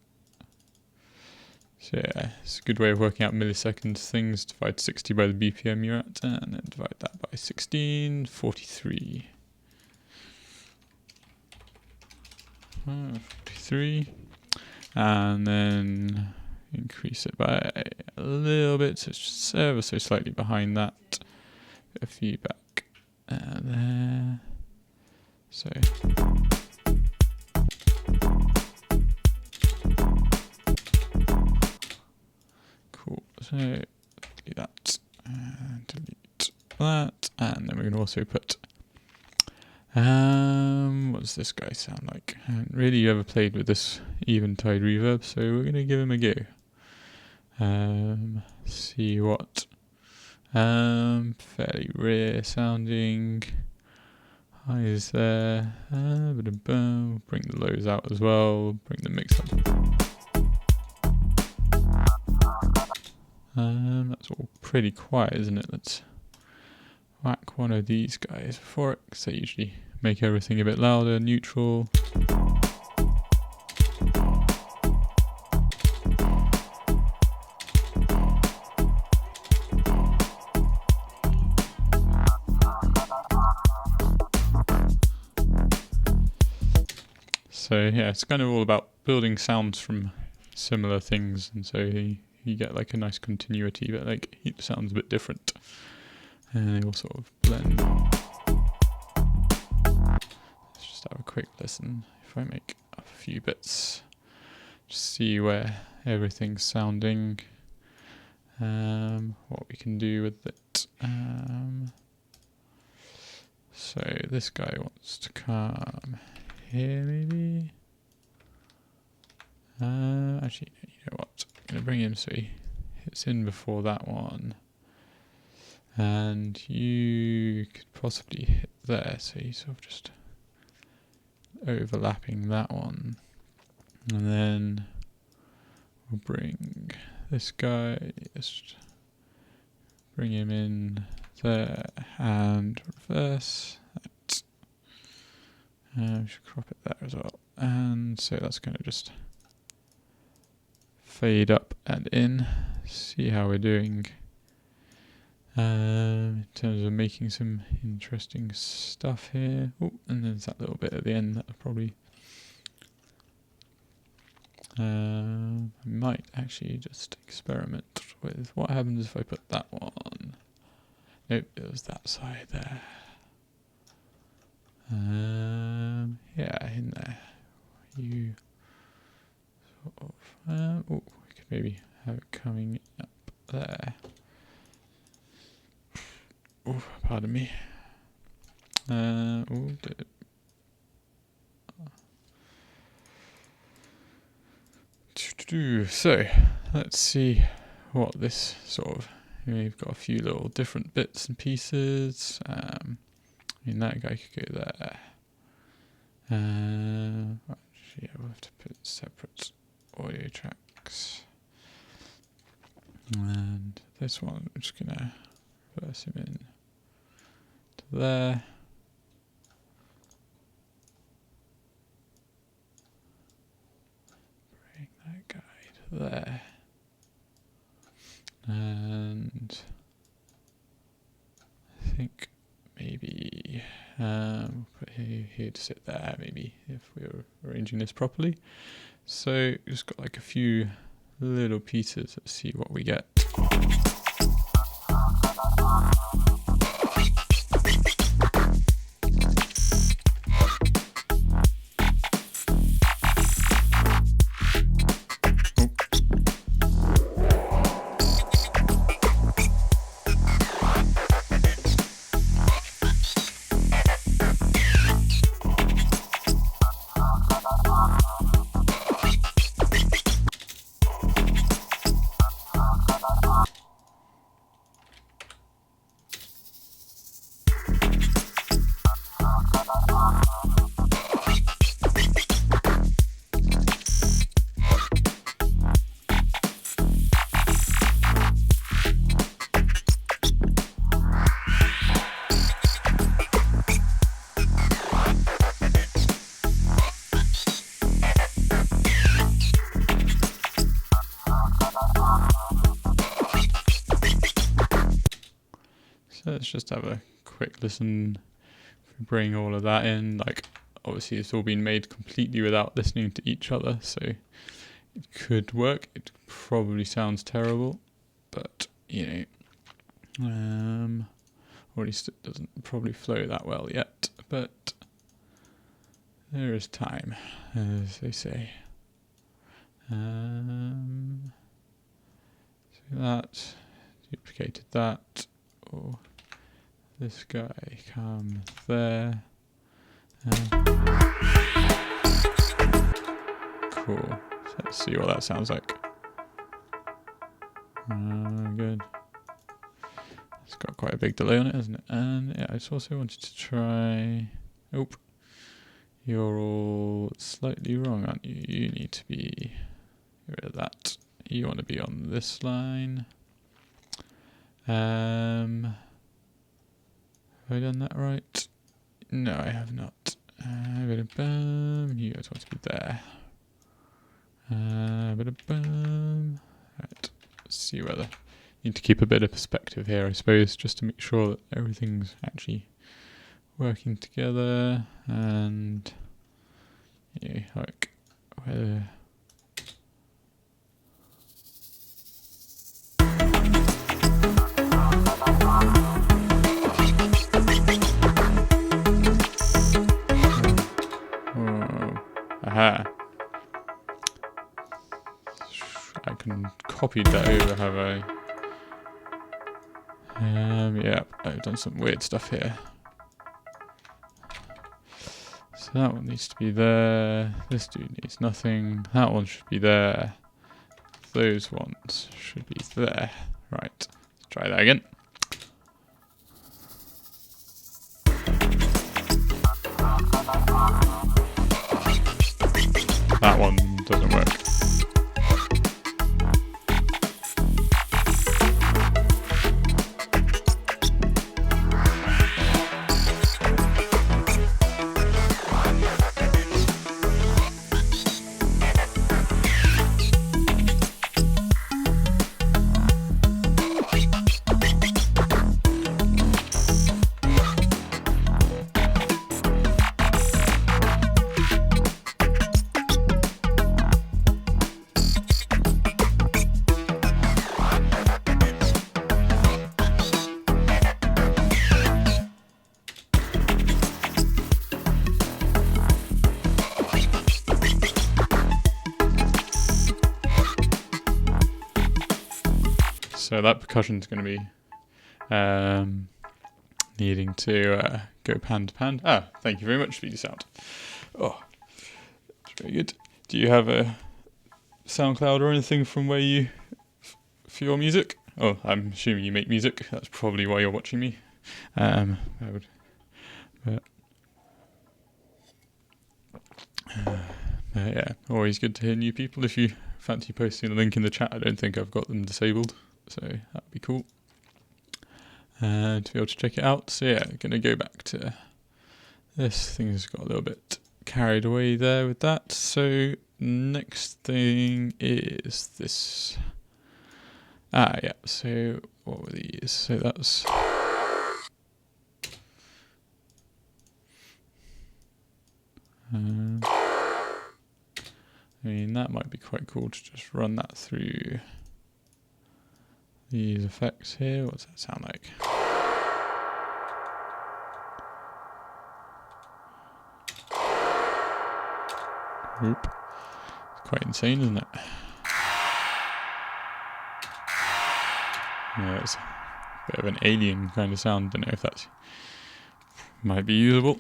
So yeah, it's a good way of working out milliseconds things. Divide 60 by the BPM you're at, and then divide that by 16. 43. 43, and then increase it by a little bit, so it's just ever so slightly behind that. Bit of feedback there. So cool. So delete that, and delete that, and then we can also put. What does this guy sound like? I haven't really ever played with this Eventide reverb, so we're going to give him a go. See what. Fairly rare sounding. Highs there. Bring the lows out as well. Bring the mix up. That's all pretty quiet, isn't it? Let's whack one of these guys before it, because they usually make everything a bit louder, neutral. So yeah, it's kind of all about building sounds from similar things, and so you get like a nice continuity, but like each sounds a bit different, and they all sort of blend. Let's just have a quick listen. If I make a few bits, just see where everything's sounding, what we can do with it. So this guy wants to come here, maybe. Actually, you know what? I'm going to bring him so he hits in before that one. And you could possibly hit there, so he's sort of just overlapping that one. And then we'll bring this guy, just bring him in there and reverse that. We should crop it there as well. And so that's going to just fade up and in. See how we're doing in terms of making some interesting stuff here. Oh, and there's that little bit at the end that I probably I might actually just experiment with what happens if I put that one. Nope, it was that side there. Yeah, in there. You sort of. Oh, we could maybe have it coming up there. Oh, pardon me. So, let's see what this sort of. We've got a few little different bits and pieces. I mean, that guy could go there. Actually, we'll have to put separate audio tracks. And this one, I'm just going to reverse him in to there. Bring that guy to there. And I think maybe we'll put here to sit there, maybe, if we were arranging this properly. So just got like a few little pieces. Let's see what we get. So let's just have a quick listen. If we bring all of that in, like obviously it's all been made completely without listening to each other, so it could work. It probably sounds terrible, but you know, or at least it doesn't probably flow that well yet, but there is time, as they say. So that, duplicated that, or this guy comes there. Cool. So let's see what that sounds like. Good. It's got quite a big delay on it, hasn't it? And yeah, I just also wanted to try. Oop. You're all slightly wrong, aren't you? You need to be. Get rid of that. You want to be on this line. Have I done that right? No, I have not. You guys want to be there. Right. Let's see whether. Need to keep a bit of perspective here, I suppose, just to make sure that everything's actually working together. And Yeah, like where. Aha. I can copy that over, have I? Yeah, I've done some weird stuff here. So that one needs to be there. This dude needs nothing. That one should be there. Those ones should be there. Right, let's try that again. That one doesn't work. So that percussion's going to be needing to go pan to pan. Ah, thank you very much, Speedy Sound. Oh, that's very good. Do you have a SoundCloud or anything from where you for your music? Oh, I'm assuming you make music. That's probably why you're watching me. Yeah, always good to hear new people. If you fancy posting a link in the chat, I don't think I've got them disabled, so that'd be cool to be able to check it out. So yeah, gonna go back to this. Things got a little bit carried away there with that. So next thing is this. Yeah, so what were these? So that's I mean, that might be quite cool to just run that through these effects here. What's that sound like? Oop. It's quite insane, isn't it? Yeah, it's a bit of an alien kind of sound. Don't know if that might be usable.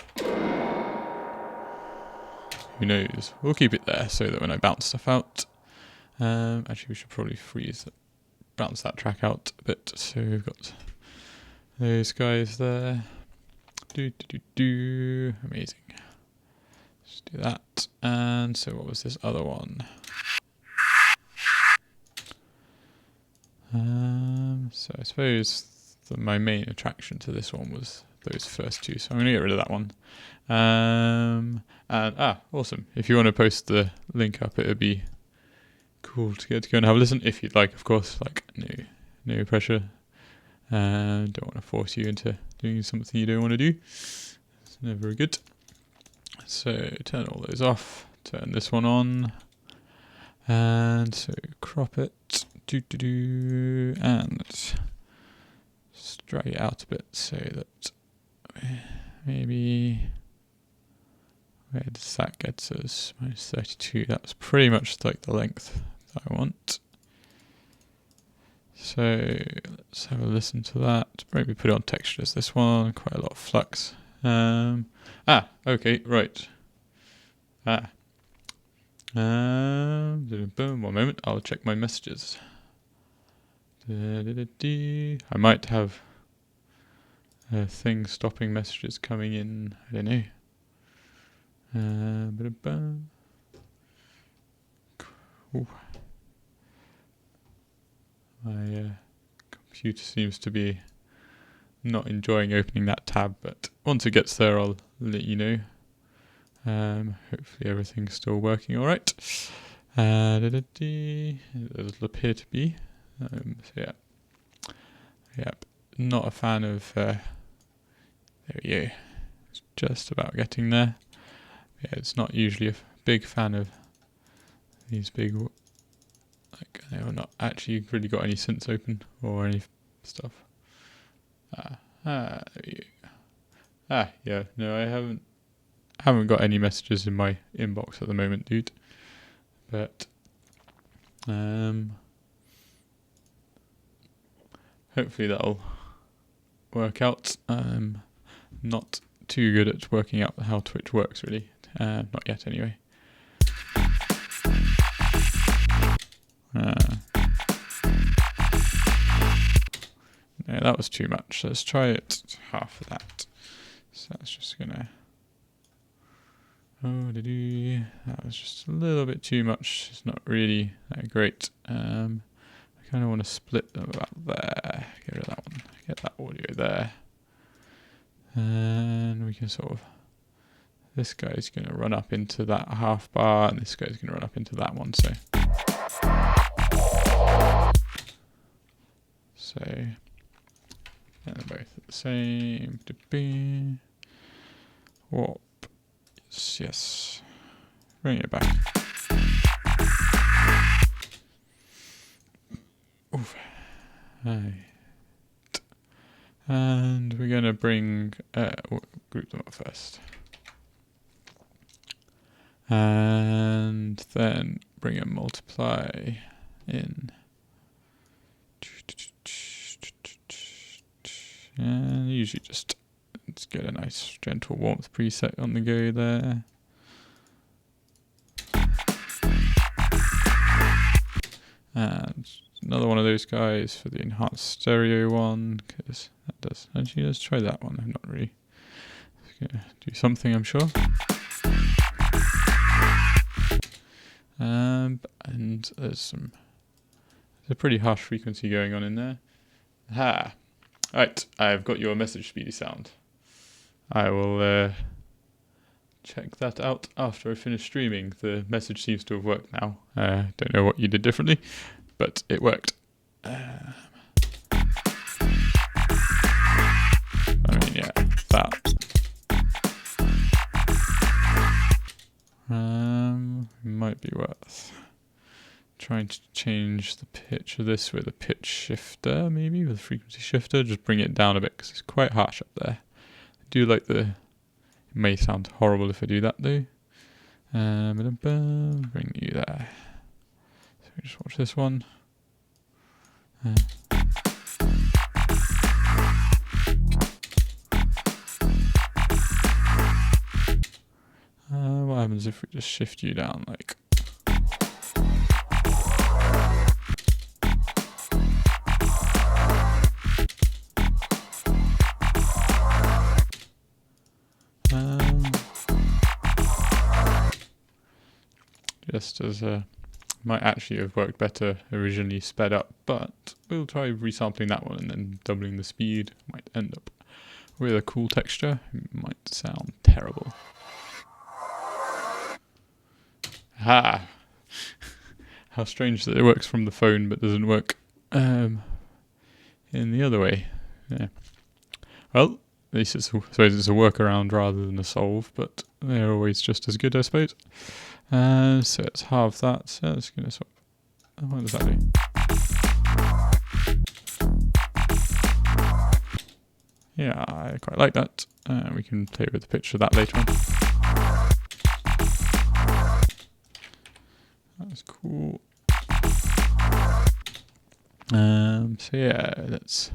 Who knows? We'll keep it there so that when I bounce stuff out, actually we should probably bounce that track out a bit. So we've got those guys there. Amazing. Let's do that. And so what was this other one? So I suppose my main attraction to this one was those first two, so I'm going to get rid of that one. And awesome. If you want to post the link up, it would be cool to go and have a listen, if you'd like, of course. Like, no pressure. Don't want to force you into doing something you don't want to do. It's never good. So turn all those off, turn this one on, and so crop it, and just drag it out a bit so that maybe, where does that get us? Minus 32, that's pretty much like the length that I want. So let's have a listen to that. Maybe put it on textures, this one, quite a lot of flux. Okay, right. One moment, I'll check my messages. I might have a thing stopping messages coming in, I don't know. Ooh. My computer seems to be not enjoying opening that tab, but once it gets there I'll let you know. Hopefully everything's still working alright. It'll appear to be. So yep, not a fan of, there we go, it's just about getting there. Yeah, it's not usually a big fan of these big, like, I've not actually really got any synths open or any stuff. There we go. Yeah, no, I haven't got any messages in my inbox at the moment, dude. But hopefully that'll work out. Not too good at working out how Twitch works, really. Not yet, anyway. No, that was too much. Let's try it half of that. So that's just gonna. That was just a little bit too much. It's not really that great. I kind of want to split them about there. Get rid of that one. Get that audio there. And we can sort of. This guy's going to run up into that half bar, and this guy's going to run up into that one. So, and they're both at the same. Whoop. Yes. Bring it back. Oof. Right. And we're going to bring, group them up first. And then bring a multiply in. And usually just let's get a nice gentle warmth preset on the go there. And another one of those guys for the enhanced stereo one, because that does. Actually, let's try that one. I'm not really. It's gonna do something, I'm sure. And there's a pretty harsh frequency going on in there. Right, I've got your message speedy sound. I will check that out after I finish streaming. The message seems to have worked now. Don't know what you did differently, but it worked. I mean, yeah, that. Might be worth trying to change the pitch of this with a pitch shifter, maybe with a frequency shifter. Just bring it down a bit because it's quite harsh up there. I do like it may sound horrible if I do that though. Bring you there. So we just watch this one. What happens if we just shift you down like? Just as might actually have worked better originally sped up, but we'll try resampling that one and then doubling the speed. Might end up with a cool texture. It might sound terrible. How strange that it works from the phone but doesn't work in the other way. Yeah. Well, at least I suppose it's a workaround rather than a solve, but they're always just as good, I suppose. So let's halve that. So it's going to sort of. What does that do? Yeah, I quite like that. We can play with the pitch of that later on. That's cool. So yeah, let's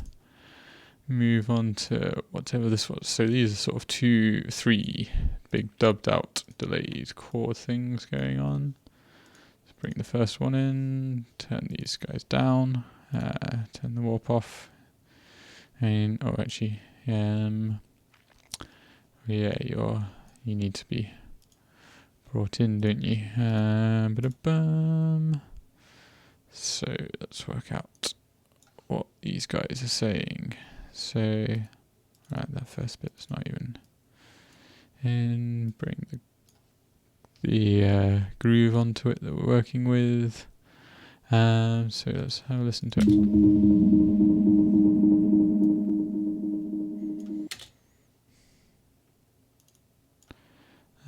move on to whatever this was. So these are sort of 2-3 big dubbed out delayed chord things going on. Let's bring the first one in, turn these guys down, turn the warp off. And yeah, you need to be brought in, don't you? So let's work out what these guys are saying. So, right, that first bit's not even in. Bring the groove onto it that we're working with. So let's have a listen to it.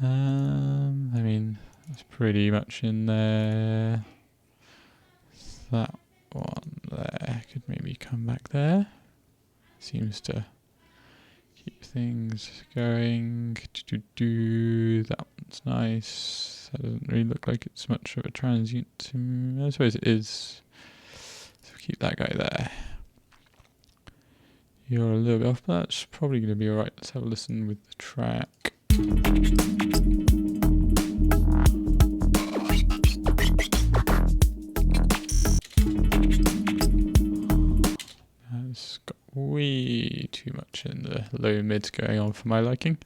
I mean, pretty much in there. That one there could maybe come back there. Seems to keep things going. That one's nice. That doesn't really look like it's much of a transient to me. I suppose it is. So keep that guy there. You're a little bit off, but that's probably going to be alright. Let's have a listen with the track. It's got way too much in the low mids going on for my liking.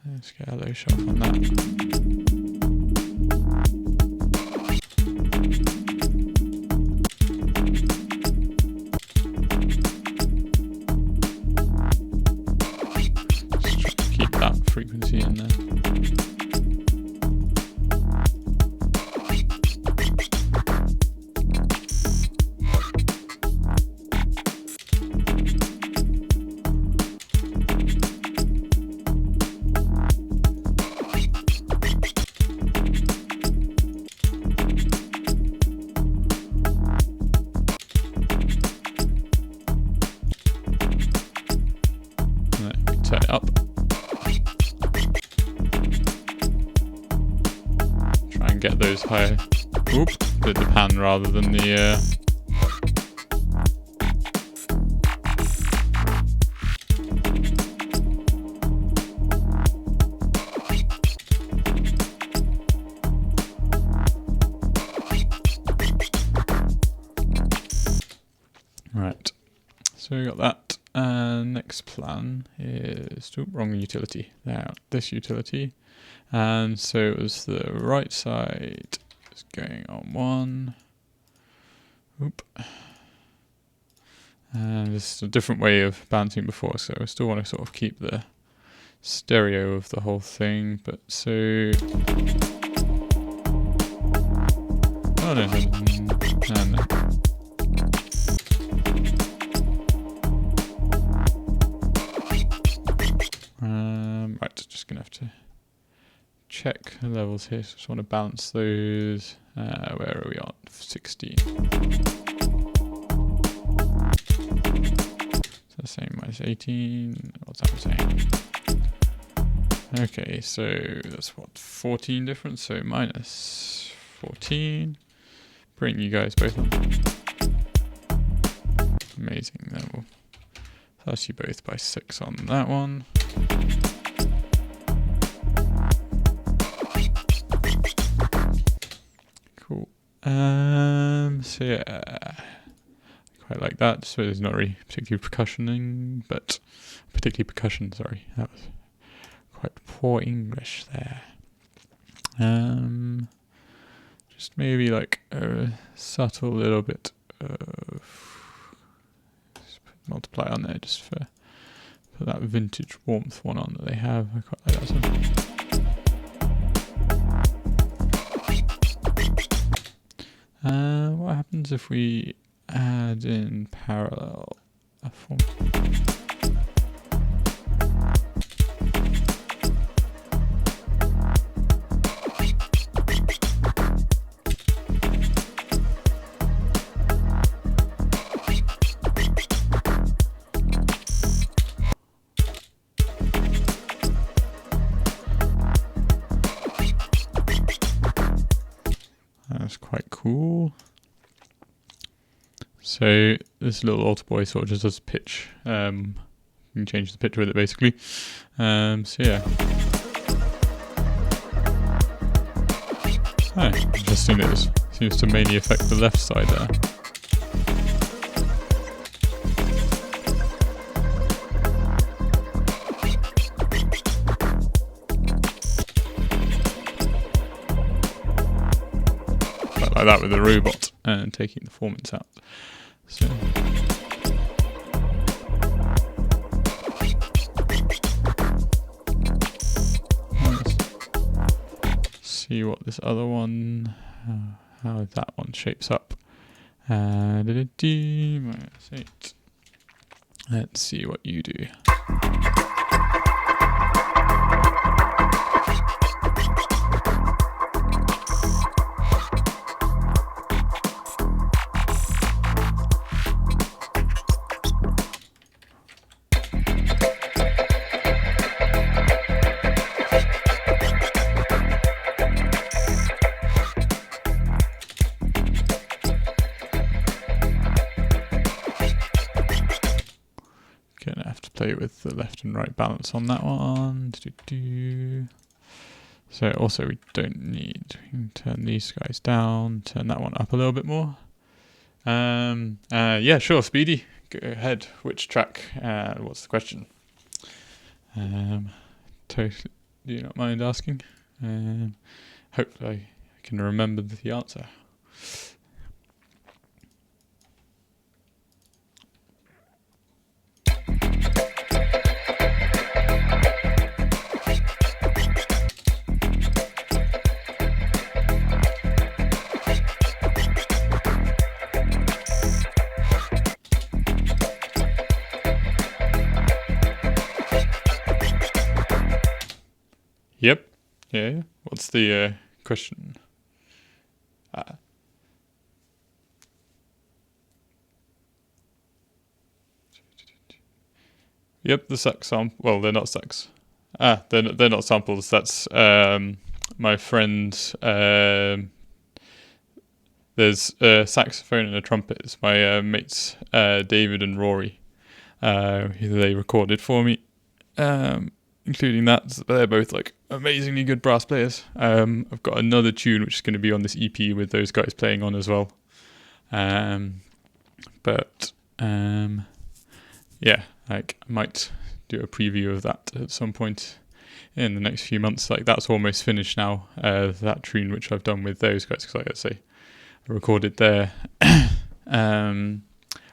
Let's get a low shelf on that. Frequency in there. Let me turn it up. Get those high, the pan rather than the Right, so we got that, and next plan is, wrong utility, now this utility. And so it was the right side is going on one. And this is a different way of balancing before, so I still want to sort of keep the stereo of the whole thing, but so... Oh no. Right, just gonna have to check the levels here, so just want to balance those. Where are we on? 16. So the same minus 18. What's that saying? Okay, so that's what, 14 difference, so minus 14. Bring you guys both on. Amazing, then we'll plus you both by 6 on that one. Cool. So yeah, quite like that. So there's not really particularly percussion, sorry. That was quite poor English there. Just maybe like a subtle little bit of multiply on there just for that vintage warmth one on that they have. I quite like that one. What happens if we add in parallel a form? That's quite cool. So this little alter boy sort of just does pitch. You can change the pitch with it basically. So yeah. Oh, interesting. It seems to mainly affect the left side there. Like that with the robot and taking the performance out. So let's see what this other one, how that one shapes up. -8. Let's see what you do. play with the left and right balance on that one. So also we don't need, we can turn these guys down, turn that one up a little bit more. Yeah, sure, Speedy, go ahead. Which track? What's the question? Totally, do you not mind asking? Hopefully I can remember the answer. Yep. Yeah. What's the question? Yep, the sax sample. Well, they're not sax. They're not samples. That's my friend. There's a saxophone and a trumpet. It's my mates David and Rory. They recorded for me. Including that, they're both like amazingly good brass players. I've got another tune which is going to be on this EP with those guys playing on as well. Yeah, like I might do a preview of that at some point in the next few months. Like that's almost finished now. That tune which I've done with those guys, because like I say, I recorded there.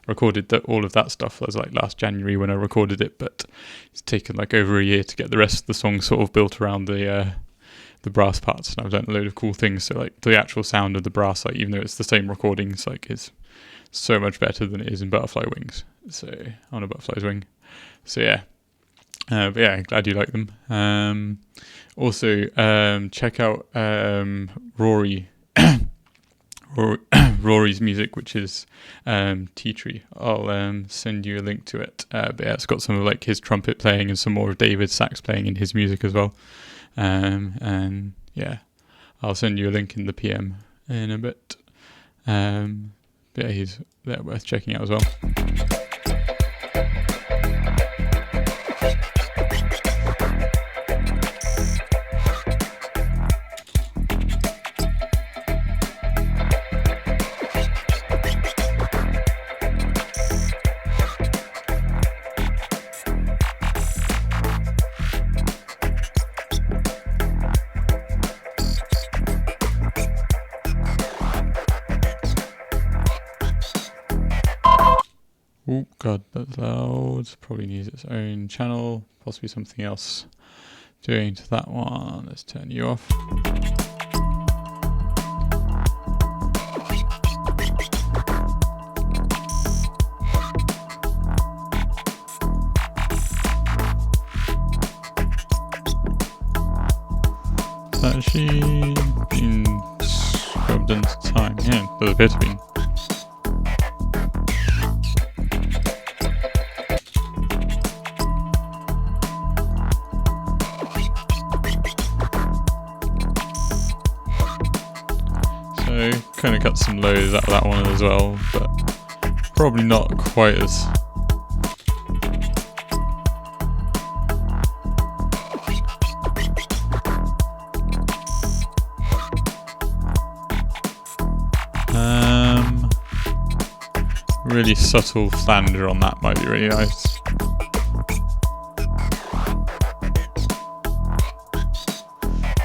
Recorded all of that stuff. That was like last January when I recorded it, but it's taken like over a year to get the rest of the song sort of built around the brass parts, and I've done a load of cool things. So like the actual sound of the brass, like even though it's the same recordings, like is so much better than it is in Butterfly Wings. So on a Butterfly's Wing. So yeah. But yeah, glad you like them. Also, check out Rory's music, which is Tea Tree. I'll send you a link to it. But yeah, it's got some of like his trumpet playing and some more of David's sax playing in his music as well. And yeah, I'll send you a link in the PM in a bit. But yeah, they're worth checking out as well. Oh god, that's loud. Probably needs its own channel. Possibly something else doing to that one. Let's turn you off. Has that actually been scrubbed into time? Yeah, does appear to be. Kind of cut some lows out of that one as well, but probably not quite as really subtle flanger on that might be really nice.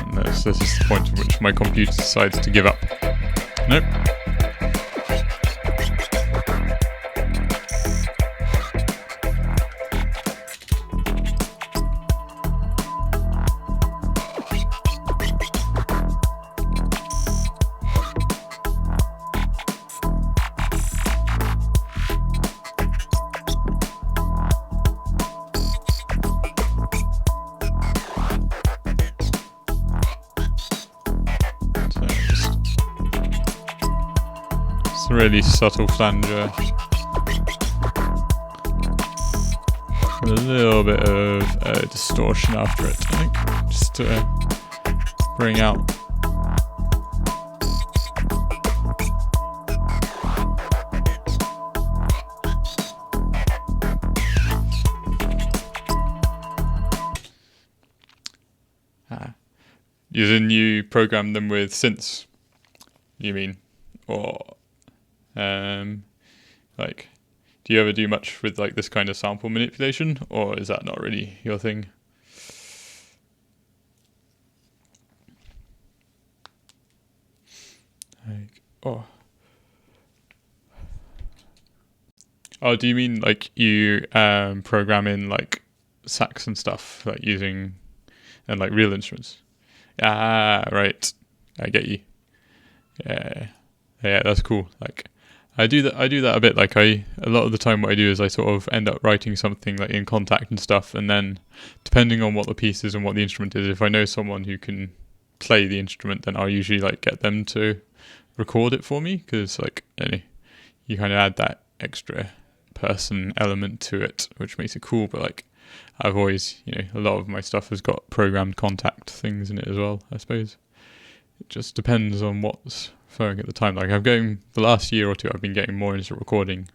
And this is the point at which my computer decides to give up. Nope. Really subtle flanger. With a little bit of distortion after it, I think, just to bring out. Using you program them with synths, you mean? Or like, do you ever do much with like this kind of sample manipulation, or is that not really your thing? Like, oh, do you mean like you program in like sax and stuff, like using and like real instruments? Ah, right. I get you. Yeah, yeah, that's cool. Like, I do that a bit. Like, a lot of the time, what I do is I sort of end up writing something like in Contact and stuff, and then depending on what the piece is and what the instrument is, if I know someone who can play the instrument, then I'll usually like get them to record it for me, because like you kind of add that extra person element to it, which makes it cool. But like, I've always, a lot of my stuff has got programmed Contact things in it as well, I suppose. It just depends on what's flowing at the time. Like, the last year or two, I've been getting more into recording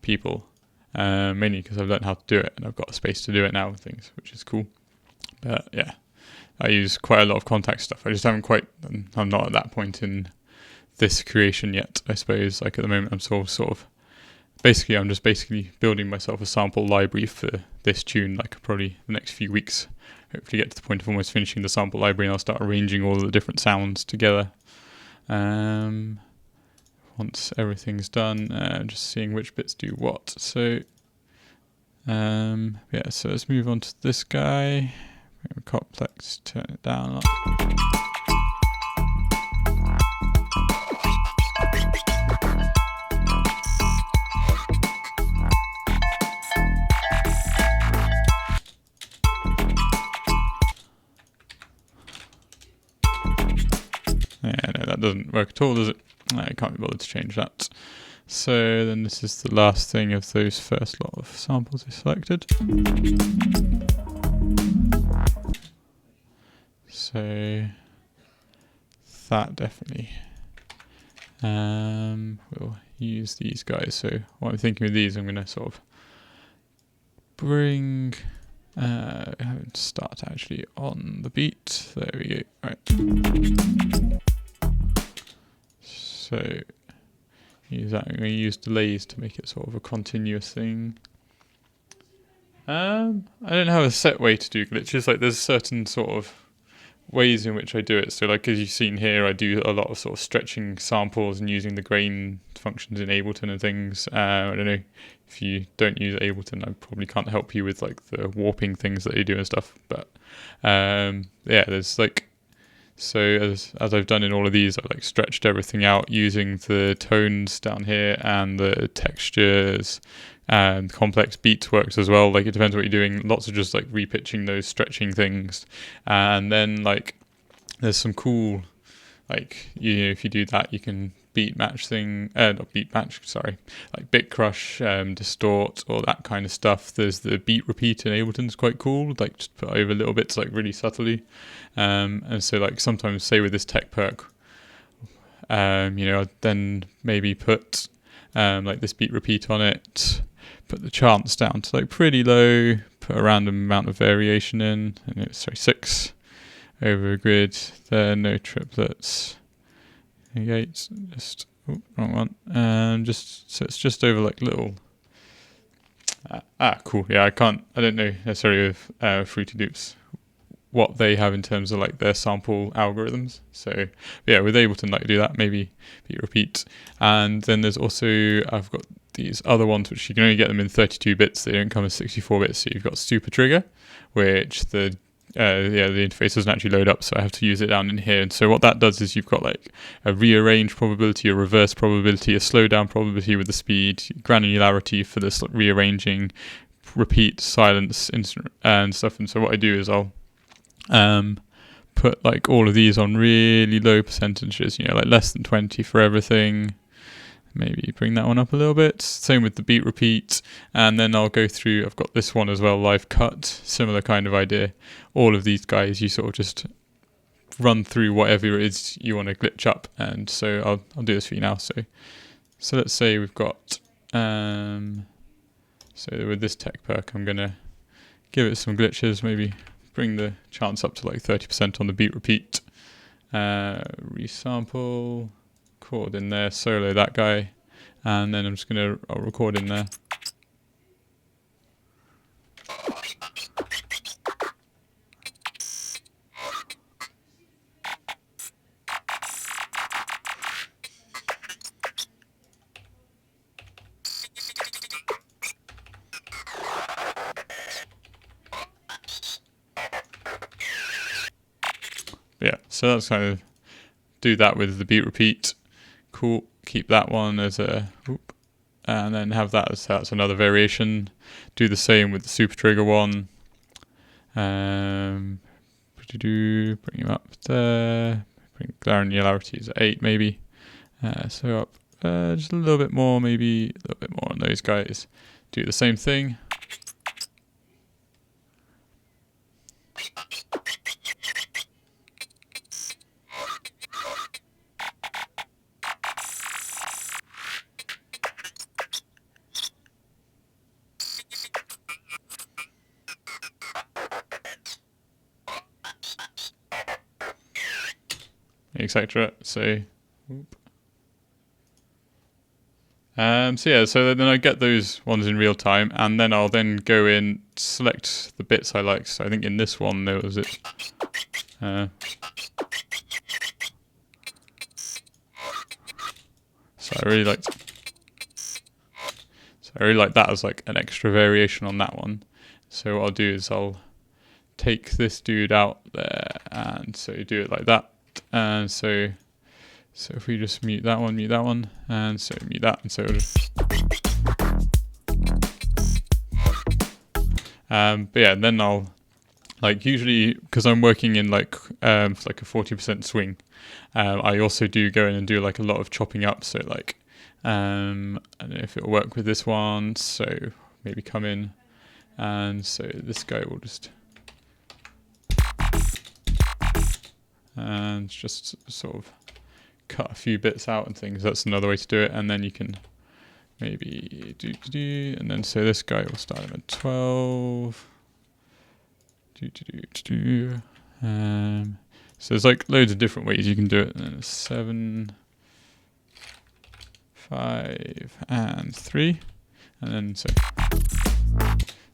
people, mainly because I've learned how to do it and I've got a space to do it now and things, which is cool. But yeah, I use quite a lot of Contact stuff. I'm not at that point in this creation yet, I suppose. Like, at the moment, I'm I'm just basically building myself a sample library for this tune, like probably the next few weeks. Hopefully get to the point of almost finishing the sample library, and I'll start arranging all the different sounds together. Once everything's done, just seeing which bits do what. So, so let's move on to this guy. Complex, turn it down a lot. Yeah, no, that doesn't work at all, does it? I can't be bothered to change that. So then this is the last thing of those first lot of samples I selected. So that definitely. We'll use these guys. So what I'm thinking with these, I'm going to sort of bring... start actually on the beat. There we go. Right. So use that. I'm going to use delays to make it sort of a continuous thing. I don't have a set way to do glitches. Like, there's certain sort of ways in which I do it. So like, as you've seen here, I do a lot of sort of stretching samples and using the grain functions in Ableton and things. I don't know if you don't use Ableton, I probably can't help you with like the warping things that you do and stuff. But there's like, so as I've done in all of these, I've like stretched everything out using the tones down here and the textures, and complex beats works as well. Like, it depends what you're doing. Lots of just like repitching those stretching things, and then like there's some cool, like, if you do that, you can like bit crush, distort, all that kind of stuff. There's the beat repeat in Ableton's quite cool, like just put over little bits like really subtly, and so like sometimes, say with this tech perk, I'd then maybe put like this beat repeat on it, put the chance down to like pretty low, put a random amount of variation in, and 6 over a grid there, no triplets. Okay, wrong one. So it's just over like little. Cool. Yeah, I don't know necessarily with Fruity Loops what they have in terms of like their sample algorithms. So yeah, with Ableton, like, do that, maybe beat repeat. And then there's also, I've got these other ones which you can only get them in 32 bits. They don't come as 64 bits. So you've got Super Trigger, which the interface doesn't actually load up, so I have to use it down in here. And so what that does is you've got like a rearrange probability, a reverse probability, a slowdown probability with the speed, granularity for this rearranging, repeat, silence, instant, and stuff. And so what I do is I'll put like all of these on really low percentages, like less than 20 for everything. Maybe bring that one up a little bit. Same with the beat repeat. And then I'll go through, I've got this one as well, live cut, similar kind of idea. All of these guys, you sort of just run through whatever it is you want to glitch up. And so I'll do this for you now. So let's say we've got, so with this tech perk, I'm going to give it some glitches, maybe bring the chance up to like 30% on the beat repeat. resample, record in there, solo that guy, and then I'm just I'll record in there. Yeah, so that's kind of do that with the beat repeat. Cool. Keep that one as a and then have that as that's another variation. Do the same with the super trigger one. Bring him up there. Bring granularities at 8 maybe. So up just a little bit more, maybe a little bit more on those guys. Do the same thing. Etc. So so then I get those ones in real time, and then I'll then go in, select the bits I like. So I think in this one there was it. So I really liked that as like an extra variation on that one. So what I'll do is I'll take this dude out there, and so do it like that. And so if we just mute that one, and so mute that, and so but yeah, then I'll usually, because I'm working in like a 40% swing, I also do go in and do like a lot of chopping up. So like I don't know if it'll work with this one, so maybe come in, and so this guy will just and just sort of cut a few bits out and things. That's another way to do it. And then you can maybe and then so this guy will start at 12. So there's like loads of different ways you can do it. And then 7, 5, and 3, and then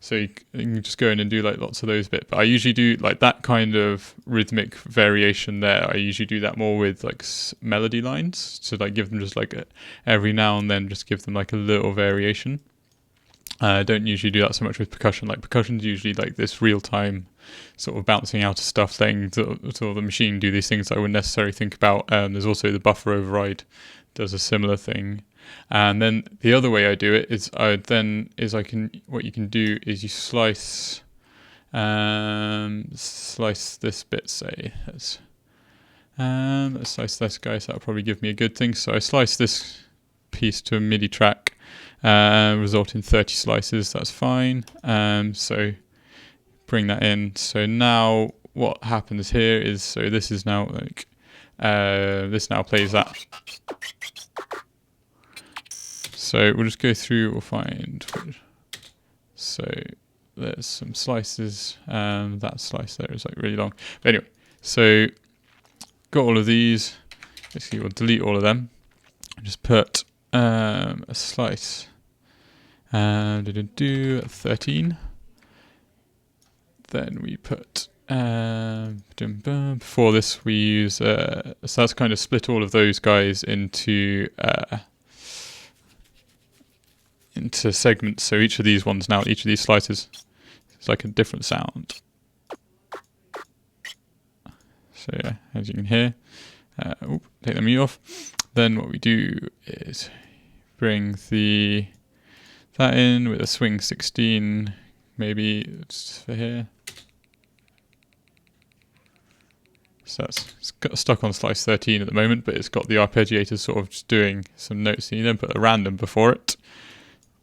so you can just go in and do like lots of those bits. But I usually do like that kind of rhythmic variation there. I usually do that more with like melody lines. So like give them just like every now and then, just give them like a little variation. I don't usually do that so much with percussion. Like percussion's usually like this real time sort of bouncing out of stuff, letting the machine do these things I wouldn't necessarily think about. There's also the buffer override does a similar thing. And then the other way I do it is what you can do is you slice this bit, say let's slice this guy, so that'll probably give me a good thing. So I slice this piece to a MIDI track, result in 30 slices, that's fine. So bring that in. So now what happens here is, so this is now like this now plays that. So we'll just go through, we'll find, so there's some slices, that slice there is like really long. But anyway, so got all of these, basically we'll delete all of them, just put a slice, 13, then we put, before this we use, so that's kind of split all of those guys into segments. So each of these ones now, each of these slices is like a different sound. So yeah, as you can hear, take the mute off. Then what we do is bring that in with a swing 16, maybe it's for here. So it's got stuck on slice 13 at the moment, but it's got the arpeggiator sort of just doing some notes, and you then put a random before it.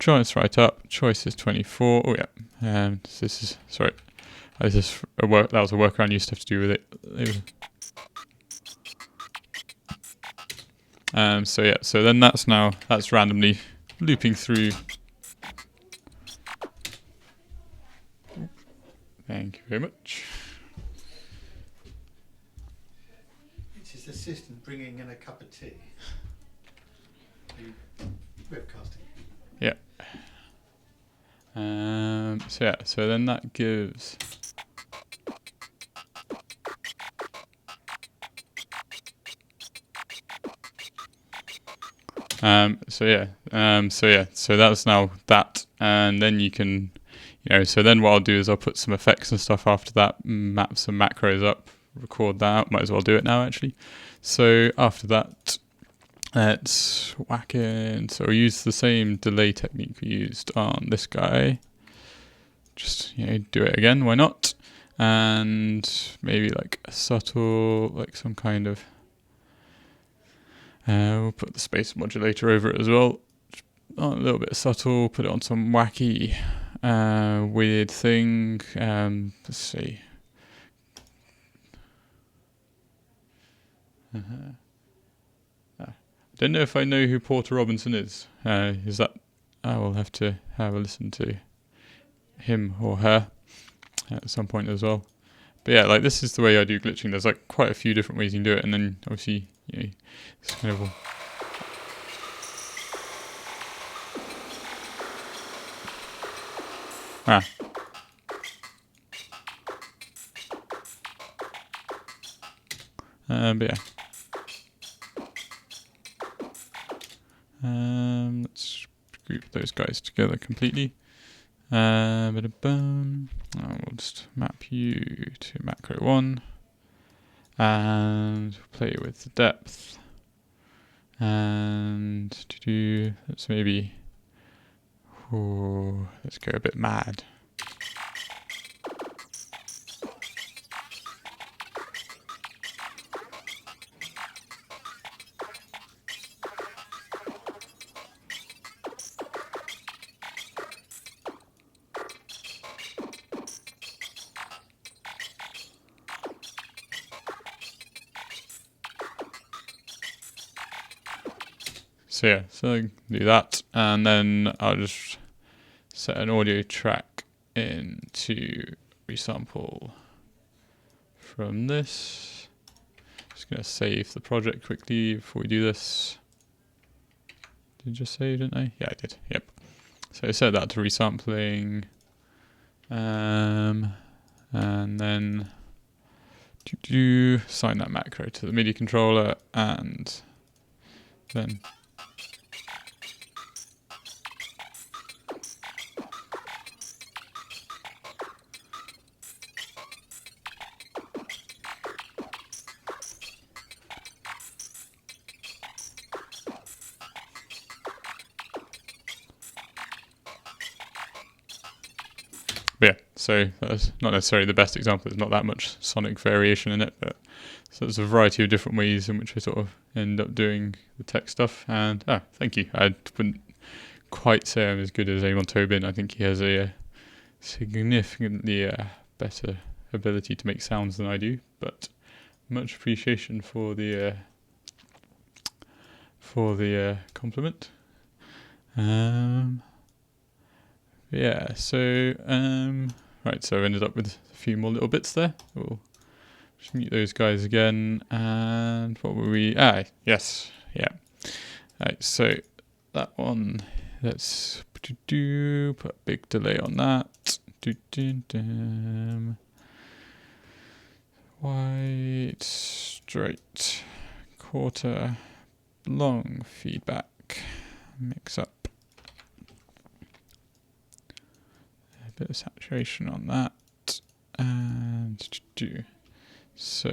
Choice right up, choice is 24. Oh yeah, this is, sorry, that was a workaround you used to have to do with it. So yeah, so then that's randomly looping through. Thank you very much.
virtual assistant bringing in a cup of tea. Are you webcasting?
Yeah. So then that gives. So that's now that, and then you can, so then what I'll do is I'll put some effects and stuff after that, map some macros up, record that out. Might as well do it now actually. So after that, let's whack in. So we'll use the same delay technique we used on this guy. Just do it again. Why not? And maybe like a subtle, like some kind of. We'll put the space modulator over it as well. A little bit subtle. Put it on some wacky, weird thing. Let's see. I don't know if I know who Porter Robinson is. Is that? I will have to have a listen to him or her at some point as well. But yeah, like this is the way I do glitching. There's like quite a few different ways you can do it, and then obviously it's kind of but yeah. Let's group those guys together completely. We'll just map you to macro 1 and play with the depth. And let's maybe let's go a bit mad. So do that, and then I'll just set an audio track in to resample from this. Just gonna save the project quickly before we do this. Did I just save, didn't I? Yeah, I did. Yep. So I set that to resampling, and then assign that macro to the MIDI controller, and then. But yeah, so that's not necessarily the best example. There's not that much sonic variation in it, but so there's a variety of different ways in which I sort of end up doing the tech stuff. And thank you. I wouldn't quite say I'm as good as Amon Tobin. I think he has a significantly better ability to make sounds than I do. But much appreciation for the compliment. Yeah, so right, so I've ended up with a few more little bits there. We'll just mute those guys again, and what were we? Yes, yeah. Right, so that one, let's put a big delay on that. White, straight, quarter, long feedback, mix up. Bit of saturation on that, and so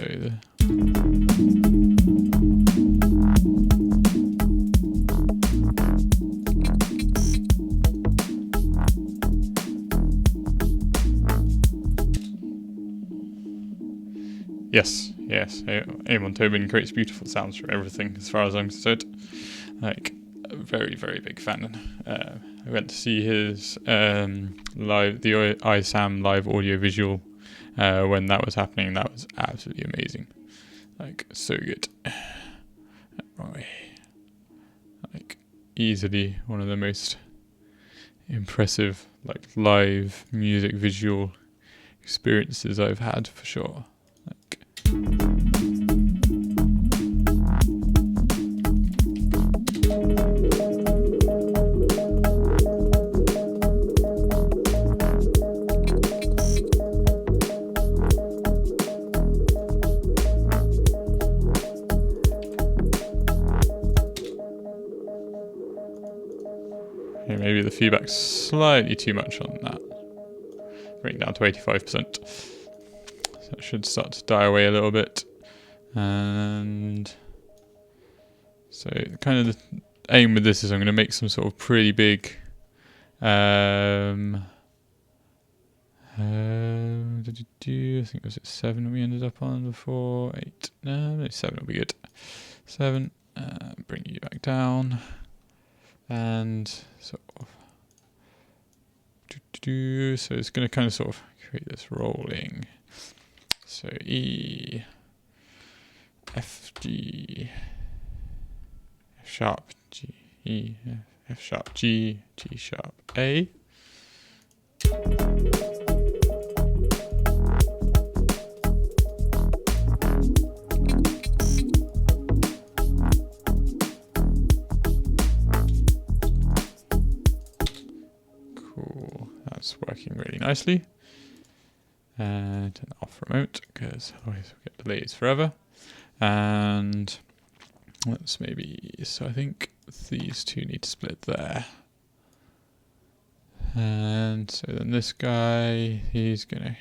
yes, Amon Tobin creates beautiful sounds from everything, as far as I'm concerned. Like, a very, very big fan. I went to see his the iSam live audio visual when that was happening. That was absolutely amazing. Like, so good. Wrong way. Like, easily one of the most impressive, like, live music visual experiences I've had, for sure. Like, Okay, maybe the feedback's slightly too much on that. Bring it down to 85%. So it should start to die away a little bit. And so kind of the aim with this is I'm going to make some sort of pretty big I think was it 7 we ended up on before? 8. No, 7 will be good. 7. Bring you back down. And sort of so it's going to kind of sort of create this rolling. So E, F, G, F sharp, G, E, F sharp, G, G sharp, A. Cool, that's working really nicely. And turn that off remote because otherwise we'll get delays forever. And let's maybe, so I think these two need to split there. And so then this guy, he's gonna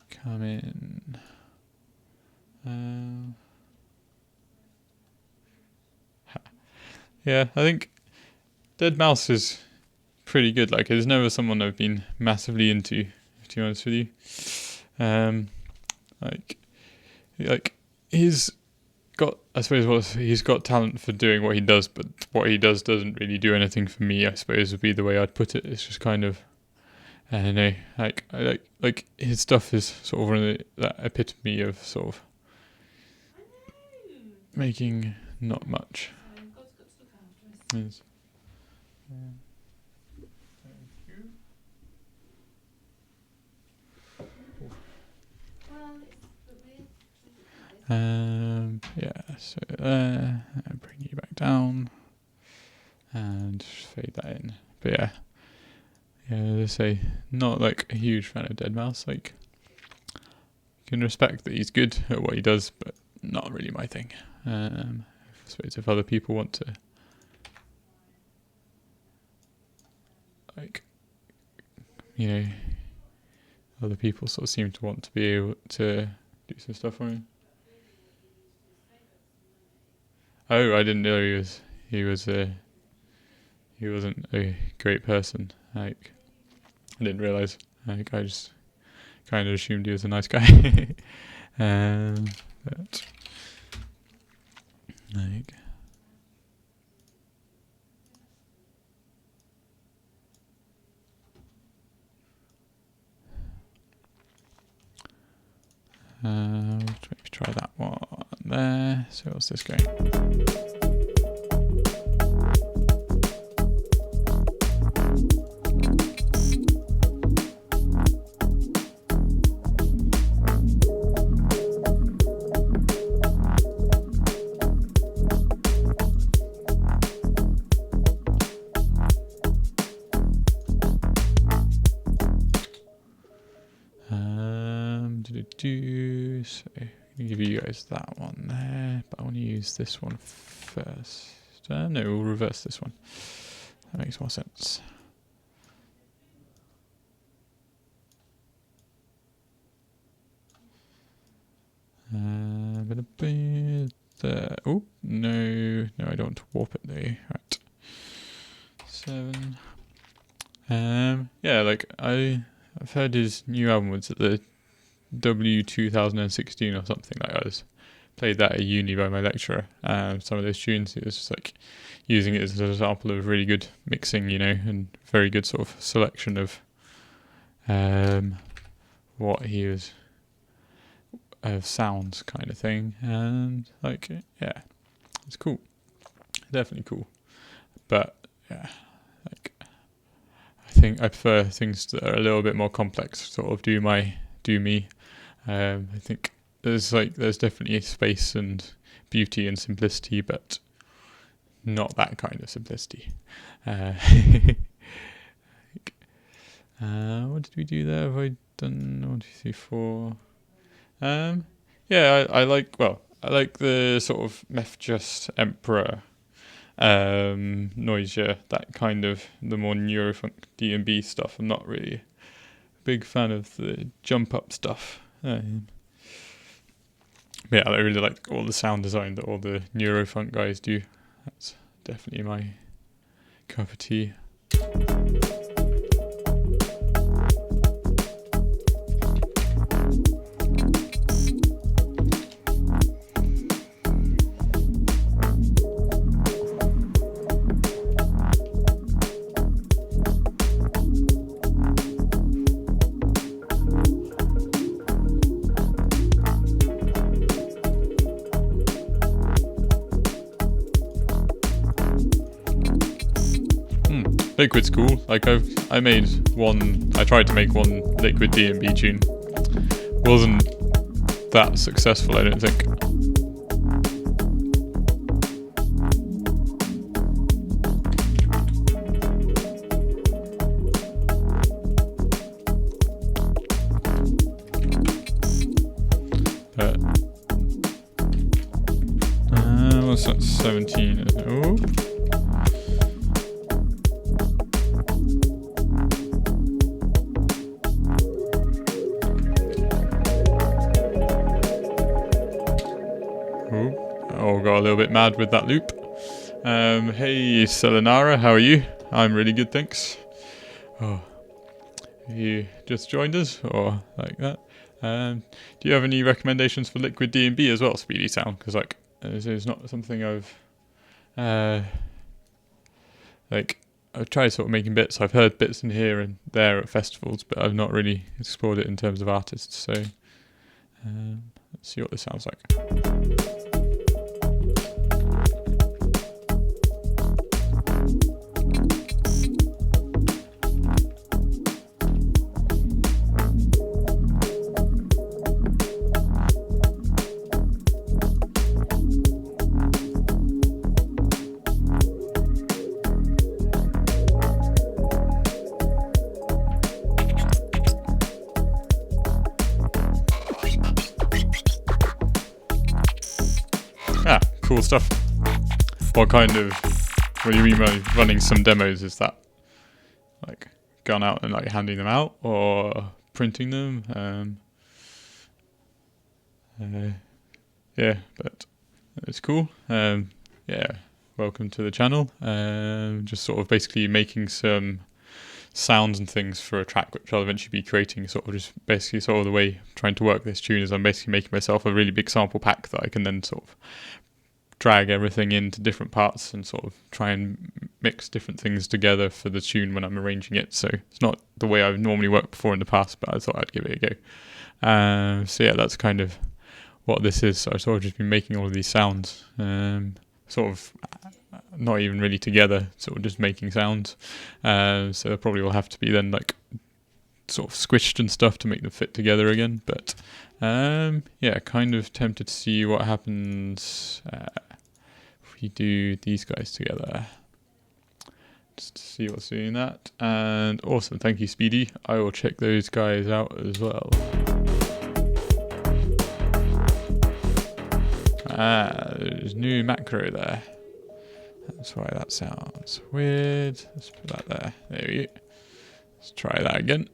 come in. Yeah, I think Dead Mouse is pretty good. Like, there's never someone I've been massively into, to be honest with you. Like he's got, I suppose, he's got talent for doing what he does, but what he does doesn't really do anything for me, I suppose, would be the way I'd put it. It's just kind of, I don't know, like his stuff is sort of one of that epitome of sort of making not much. Yes. Yeah, so there, bring you back down and fade that in. But yeah, as I say, not like a huge fan of Dead Mouse. Like, you can respect that he's good at what he does, but not really my thing. I suppose if other people want to, like, you know, other people sort of seem to want to be able to do some stuff for me. Oh, I didn't know he wasn't a great person. Like, I didn't realise. Like, I just kind of assumed he was a nice guy. But like, let's try that one there. So what's this going? So I'm gonna give you guys that one there, but I want to use this one first. No, we'll reverse this one. That makes more sense. Gonna be there. Oh no, I don't want to warp it there. Right. 7. Yeah, like I've heard his new album was at the W2016 or something. Like, I was played that at uni by my lecturer. Some of those tunes, it was just like using it as an example of really good mixing, you know, and very good sort of selection of what he was of sounds kind of thing. And like, yeah, it's cool, definitely cool. But yeah, like, I think I prefer things that are a little bit more complex, sort of do me. I think there's definitely space and beauty and simplicity, but not that kind of simplicity. What did we do there? Have I done 1, 2, 3, 4? Yeah, I like the sort of Meph Just Emperor noisier, that kind of the more neurofunk D&B stuff. I'm not really a big fan of the jump up stuff. Yeah, I really like all the sound design that all the neurofunk guys do. That's definitely my cup of tea. Liquid's cool. Like I tried to make one liquid D&B tune. Wasn't that successful, I don't think. But what's that? 17. Oh. Oh, got a little bit mad with that loop. Hey, Selenara, how are you? I'm really good, thanks. Oh, you just joined us, or like that? Do you have any recommendations for liquid D&B as well, Speedy Sound? Because like, this is not something I've tried sort of making bits. I've heard bits in here and there at festivals, but I've not really explored it in terms of artists. So let's see what this sounds like. Cool stuff. What do you mean by running some demos? Is that like going out and like handing them out or printing them? Yeah, but it's cool. Yeah, welcome to the channel. Just sort of basically making some sounds and things for a track which I'll eventually be creating. Sort of just basically sort of the way I'm trying to work this tune is I'm basically making myself a really big sample pack that I can then sort of drag everything into different parts and sort of try and mix different things together for the tune when I'm arranging it. So it's not the way I've normally worked before in the past, but I thought I'd give it a go. So yeah, that's kind of what this is. So I've sort of just been making all of these sounds, sort of not even really together, sort of just making sounds. So there probably will have to be then like sort of squished and stuff to make them fit together again. But yeah, kind of tempted to see what happens if we do these guys together. Just to see what's doing that. And awesome, thank you, Speedy. I will check those guys out as well. There's new macro there. That's why that sounds weird. Let's put that there. There we go. Let's try that again.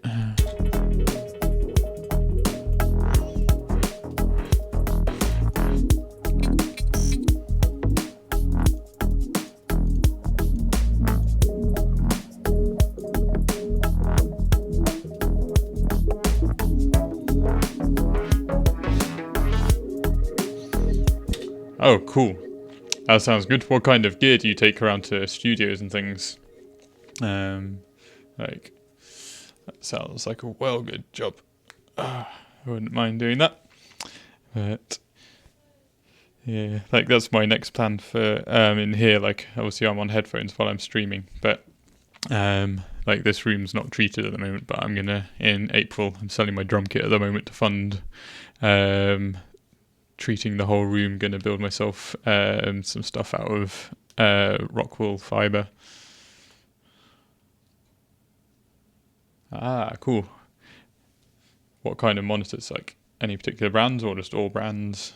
Oh, cool. That sounds good. What kind of gear do you take around to studios and things? Like, that sounds like a well good job. I wouldn't mind doing that. But yeah, like that's my next plan for in here. Like, obviously I'm on headphones while I'm streaming, but like this room's not treated at the moment. But I'm gonna in April. I'm selling my drum kit at the moment to fund treating the whole room. Gonna build myself some stuff out of rock wool fiber. Ah, cool. What kind of monitors? Like any particular brands or just all brands?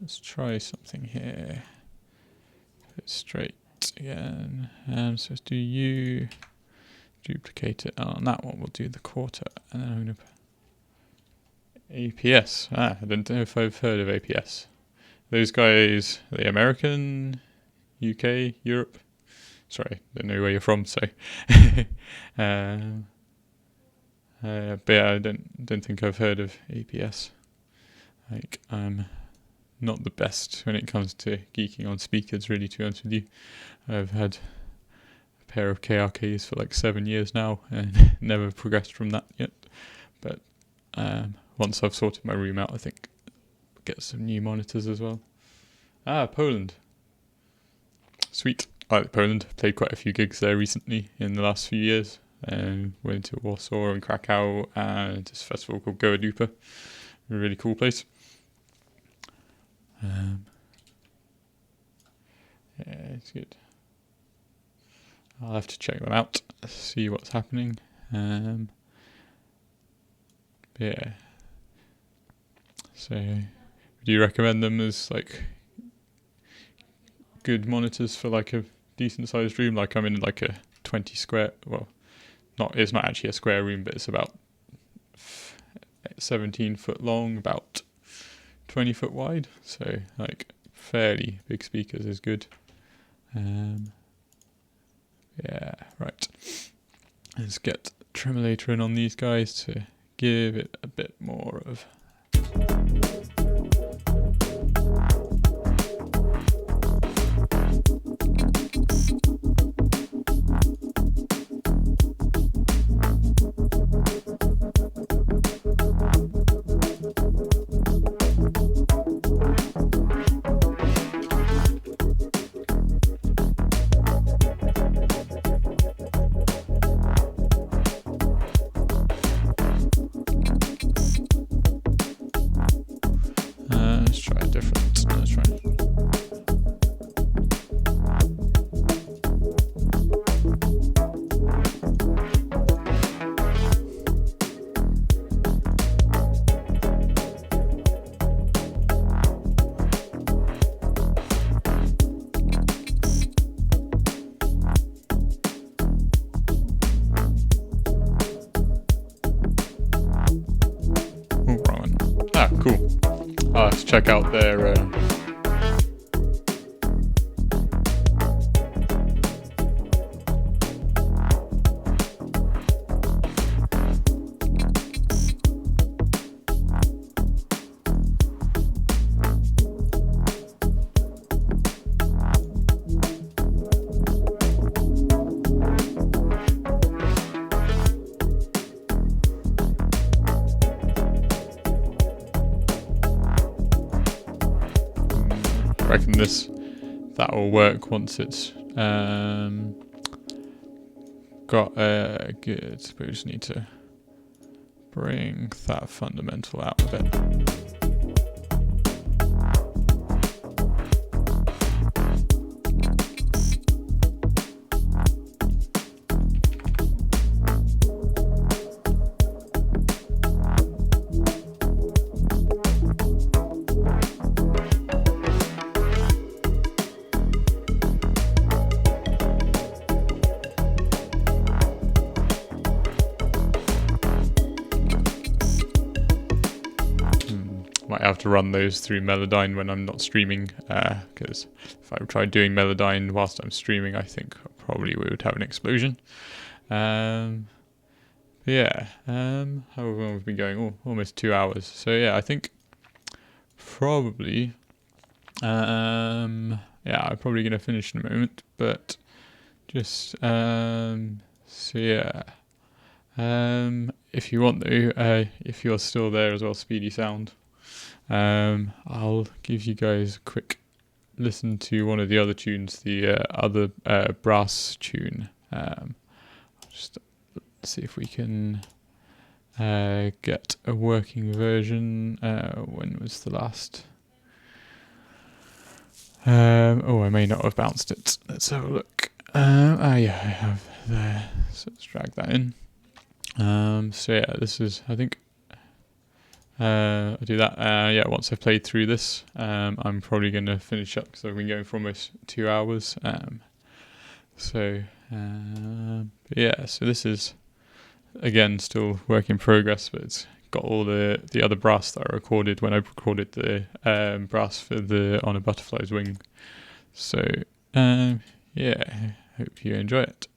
Let's try something here. Put it straight again. So let's do U, duplicate it. On that one, we'll do the quarter. And then I'm going to put APS. I don't know if I've heard of APS. Those guys, are they American, UK, Europe? Sorry, don't know where you're from, so. But yeah, I don't think I've heard of APS. Like, I'm not the best when it comes to geeking on speakers, really, to be honest with you. I've had a pair of KRKs for like 7 years now and never progressed from that yet. But once I've sorted my room out, I think I'll get some new monitors as well. Poland. Sweet. I like Poland. Played quite a few gigs there recently in the last few years. Went to Warsaw and Krakow and this festival called Goa Dupa. A really cool place. Yeah, it's good. I'll have to check them out, see what's happening. Yeah. So, do you recommend them as like good monitors for like a decent sized room? Like I'm in like a 20 square, it's not actually a square room, but it's about 17 foot long, about 20 foot wide. So like fairly big speakers is good. Yeah, right. Let's get tremolator in on these guys to give it a bit more of. Let's try a different. Let's try. Wrong one. Cool. I'll have to check out their. I reckon that will work once it's got good, but we just need to bring that fundamental out a bit. Might have to run those through Melodyne when I'm not streaming, because if I tried doing Melodyne whilst I'm streaming, I think probably we would have an explosion. How long have we been going? Oh, almost 2 hours. So yeah, I think probably, I'm probably going to finish in a moment, but just, if you want to, if you're still there as well, Speedy Sound, I'll give you guys a quick listen to one of the other tunes, the other brass tune. I'll just see if we can get a working version. When was the last? I may not have bounced it. Let's have a look. Yeah, I have there. So let's drag that in. This is, I think, I'll do that. Yeah, once I've played through this, I'm probably going to finish up because I've been going for almost 2 hours. So this is again still work in progress, but it's got all the other brass that I recorded when I recorded the brass for the On a Butterfly's Wing. So yeah, hope you enjoy it.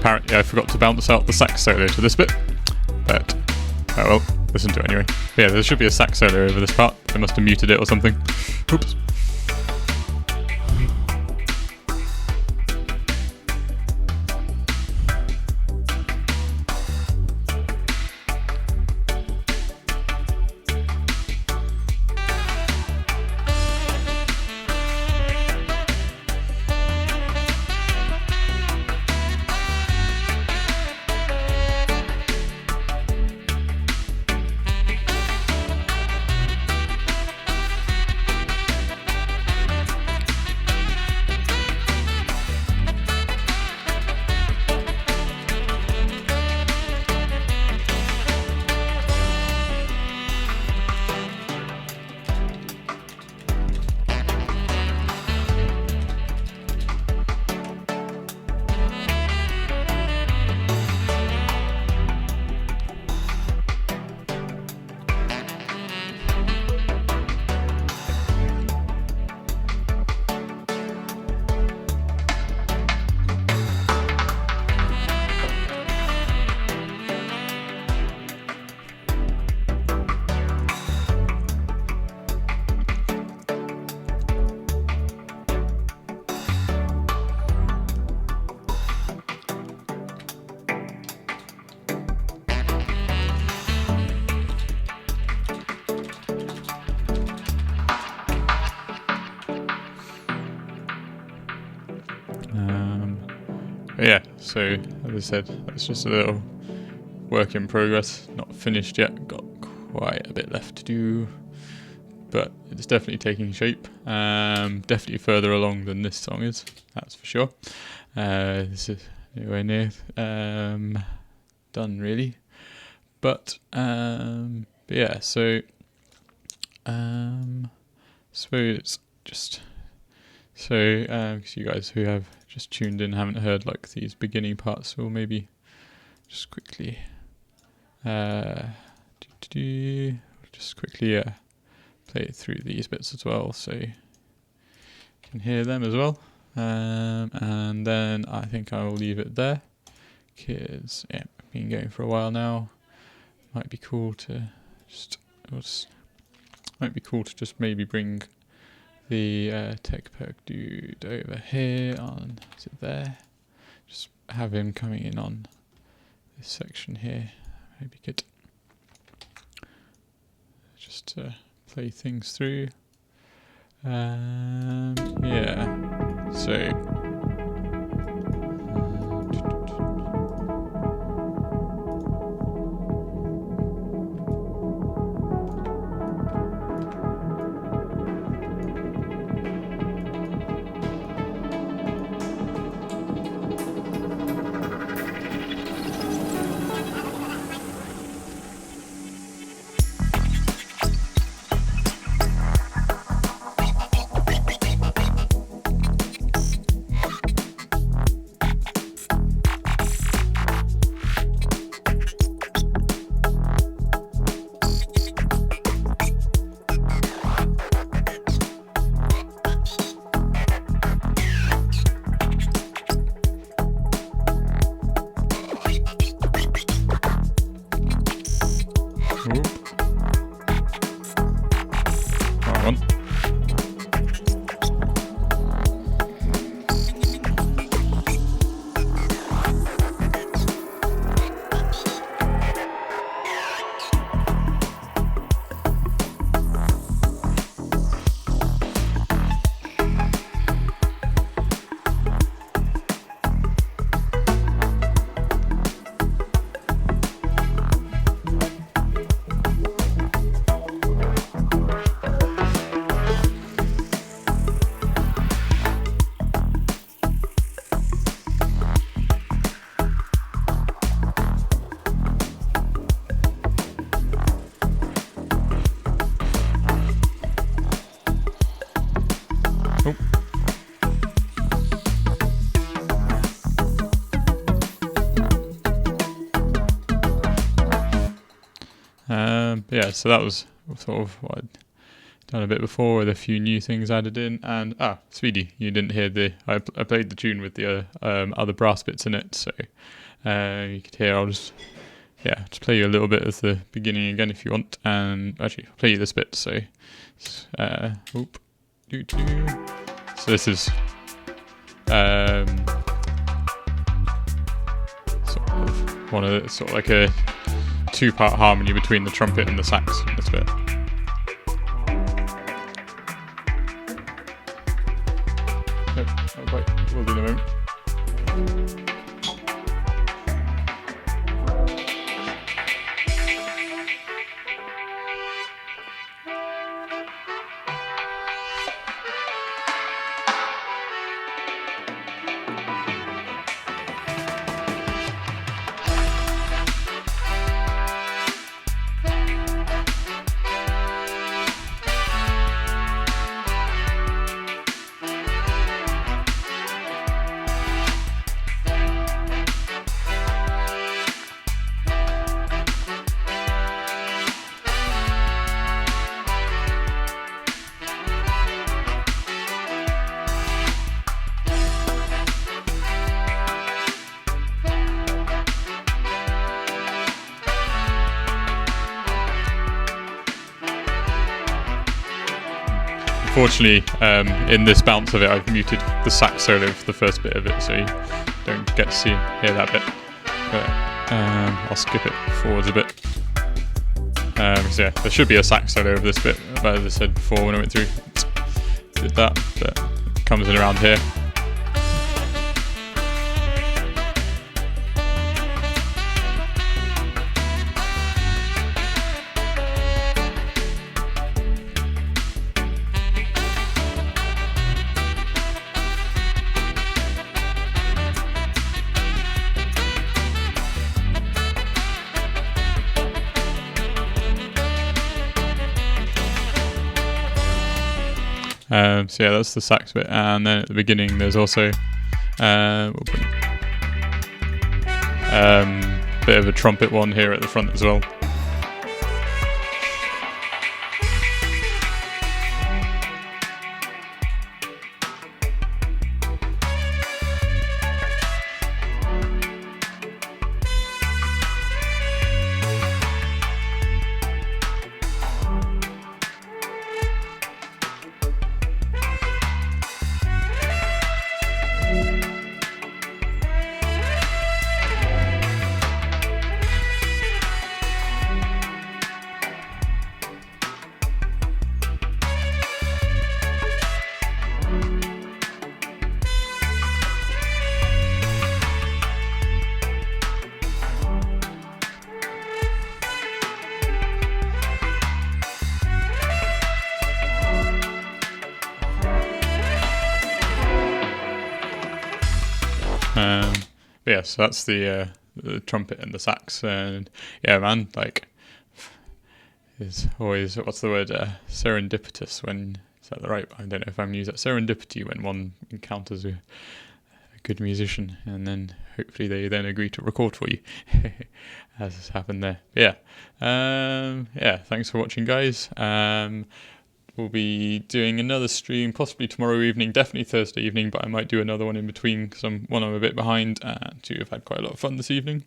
apparently I forgot to bounce out the sax solo to this bit, but oh well, listen to it anyway. But yeah, there should be a sax solo over this part. I must have muted it or something. Oops. Yeah, so as I said, that's just a little work in progress, not finished yet, got quite a bit left to do, but it's definitely taking shape, definitely further along than this song is, that's for sure. This is nowhere near done really, but yeah, so suppose just so because you guys who have just tuned in haven't heard like these beginning parts, we'll maybe just quickly just quickly play it through these bits as well so you can hear them as well, and then I think I will leave it there because yeah, I've been going for a while now. Might be cool to just maybe bring the tech perk dude over here on, is it there? Just have him coming in on this section here, maybe good. Just to play things through. Yeah, so yeah, so that was sort of what I'd done a bit before with a few new things added in. And Speedy, you didn't hear I played the tune with the other brass bits in it, so you could hear. I'll just play you a little bit of the beginning again if you want, and actually I'll play you this bit. So so this is sort of like a two-part harmony between the trumpet and the sax in this bit. We'll do in a moment. Unfortunately, in this bounce of it, I've muted the sax solo for the first bit of it, so you don't get to hear that bit. But I'll skip it forwards a bit. So there should be a sax solo over this bit, but as I said before when I went through, did that, but it comes in around here. So that's the sax bit, and then at the beginning there's also we'll put bit of a trumpet one here at the front as well. So that's the trumpet and the sax, and yeah, man, like, it's always, what's the word, serendipitous when, is that the right, I don't know if I'm using that, serendipity when one encounters a good musician, and then hopefully they then agree to record for you, as has happened there. Thanks for watching, guys. We'll be doing another stream, possibly tomorrow evening, definitely Thursday evening, but I might do another one in between because I'm a bit behind, and two, I've had quite a lot of fun this evening.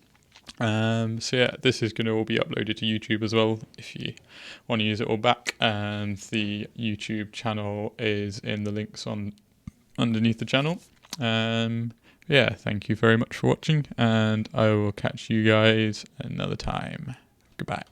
This is going to all be uploaded to YouTube as well if you want to use it all back, and the YouTube channel is in the links underneath the channel. Thank you very much for watching, and I will catch you guys another time. Goodbye.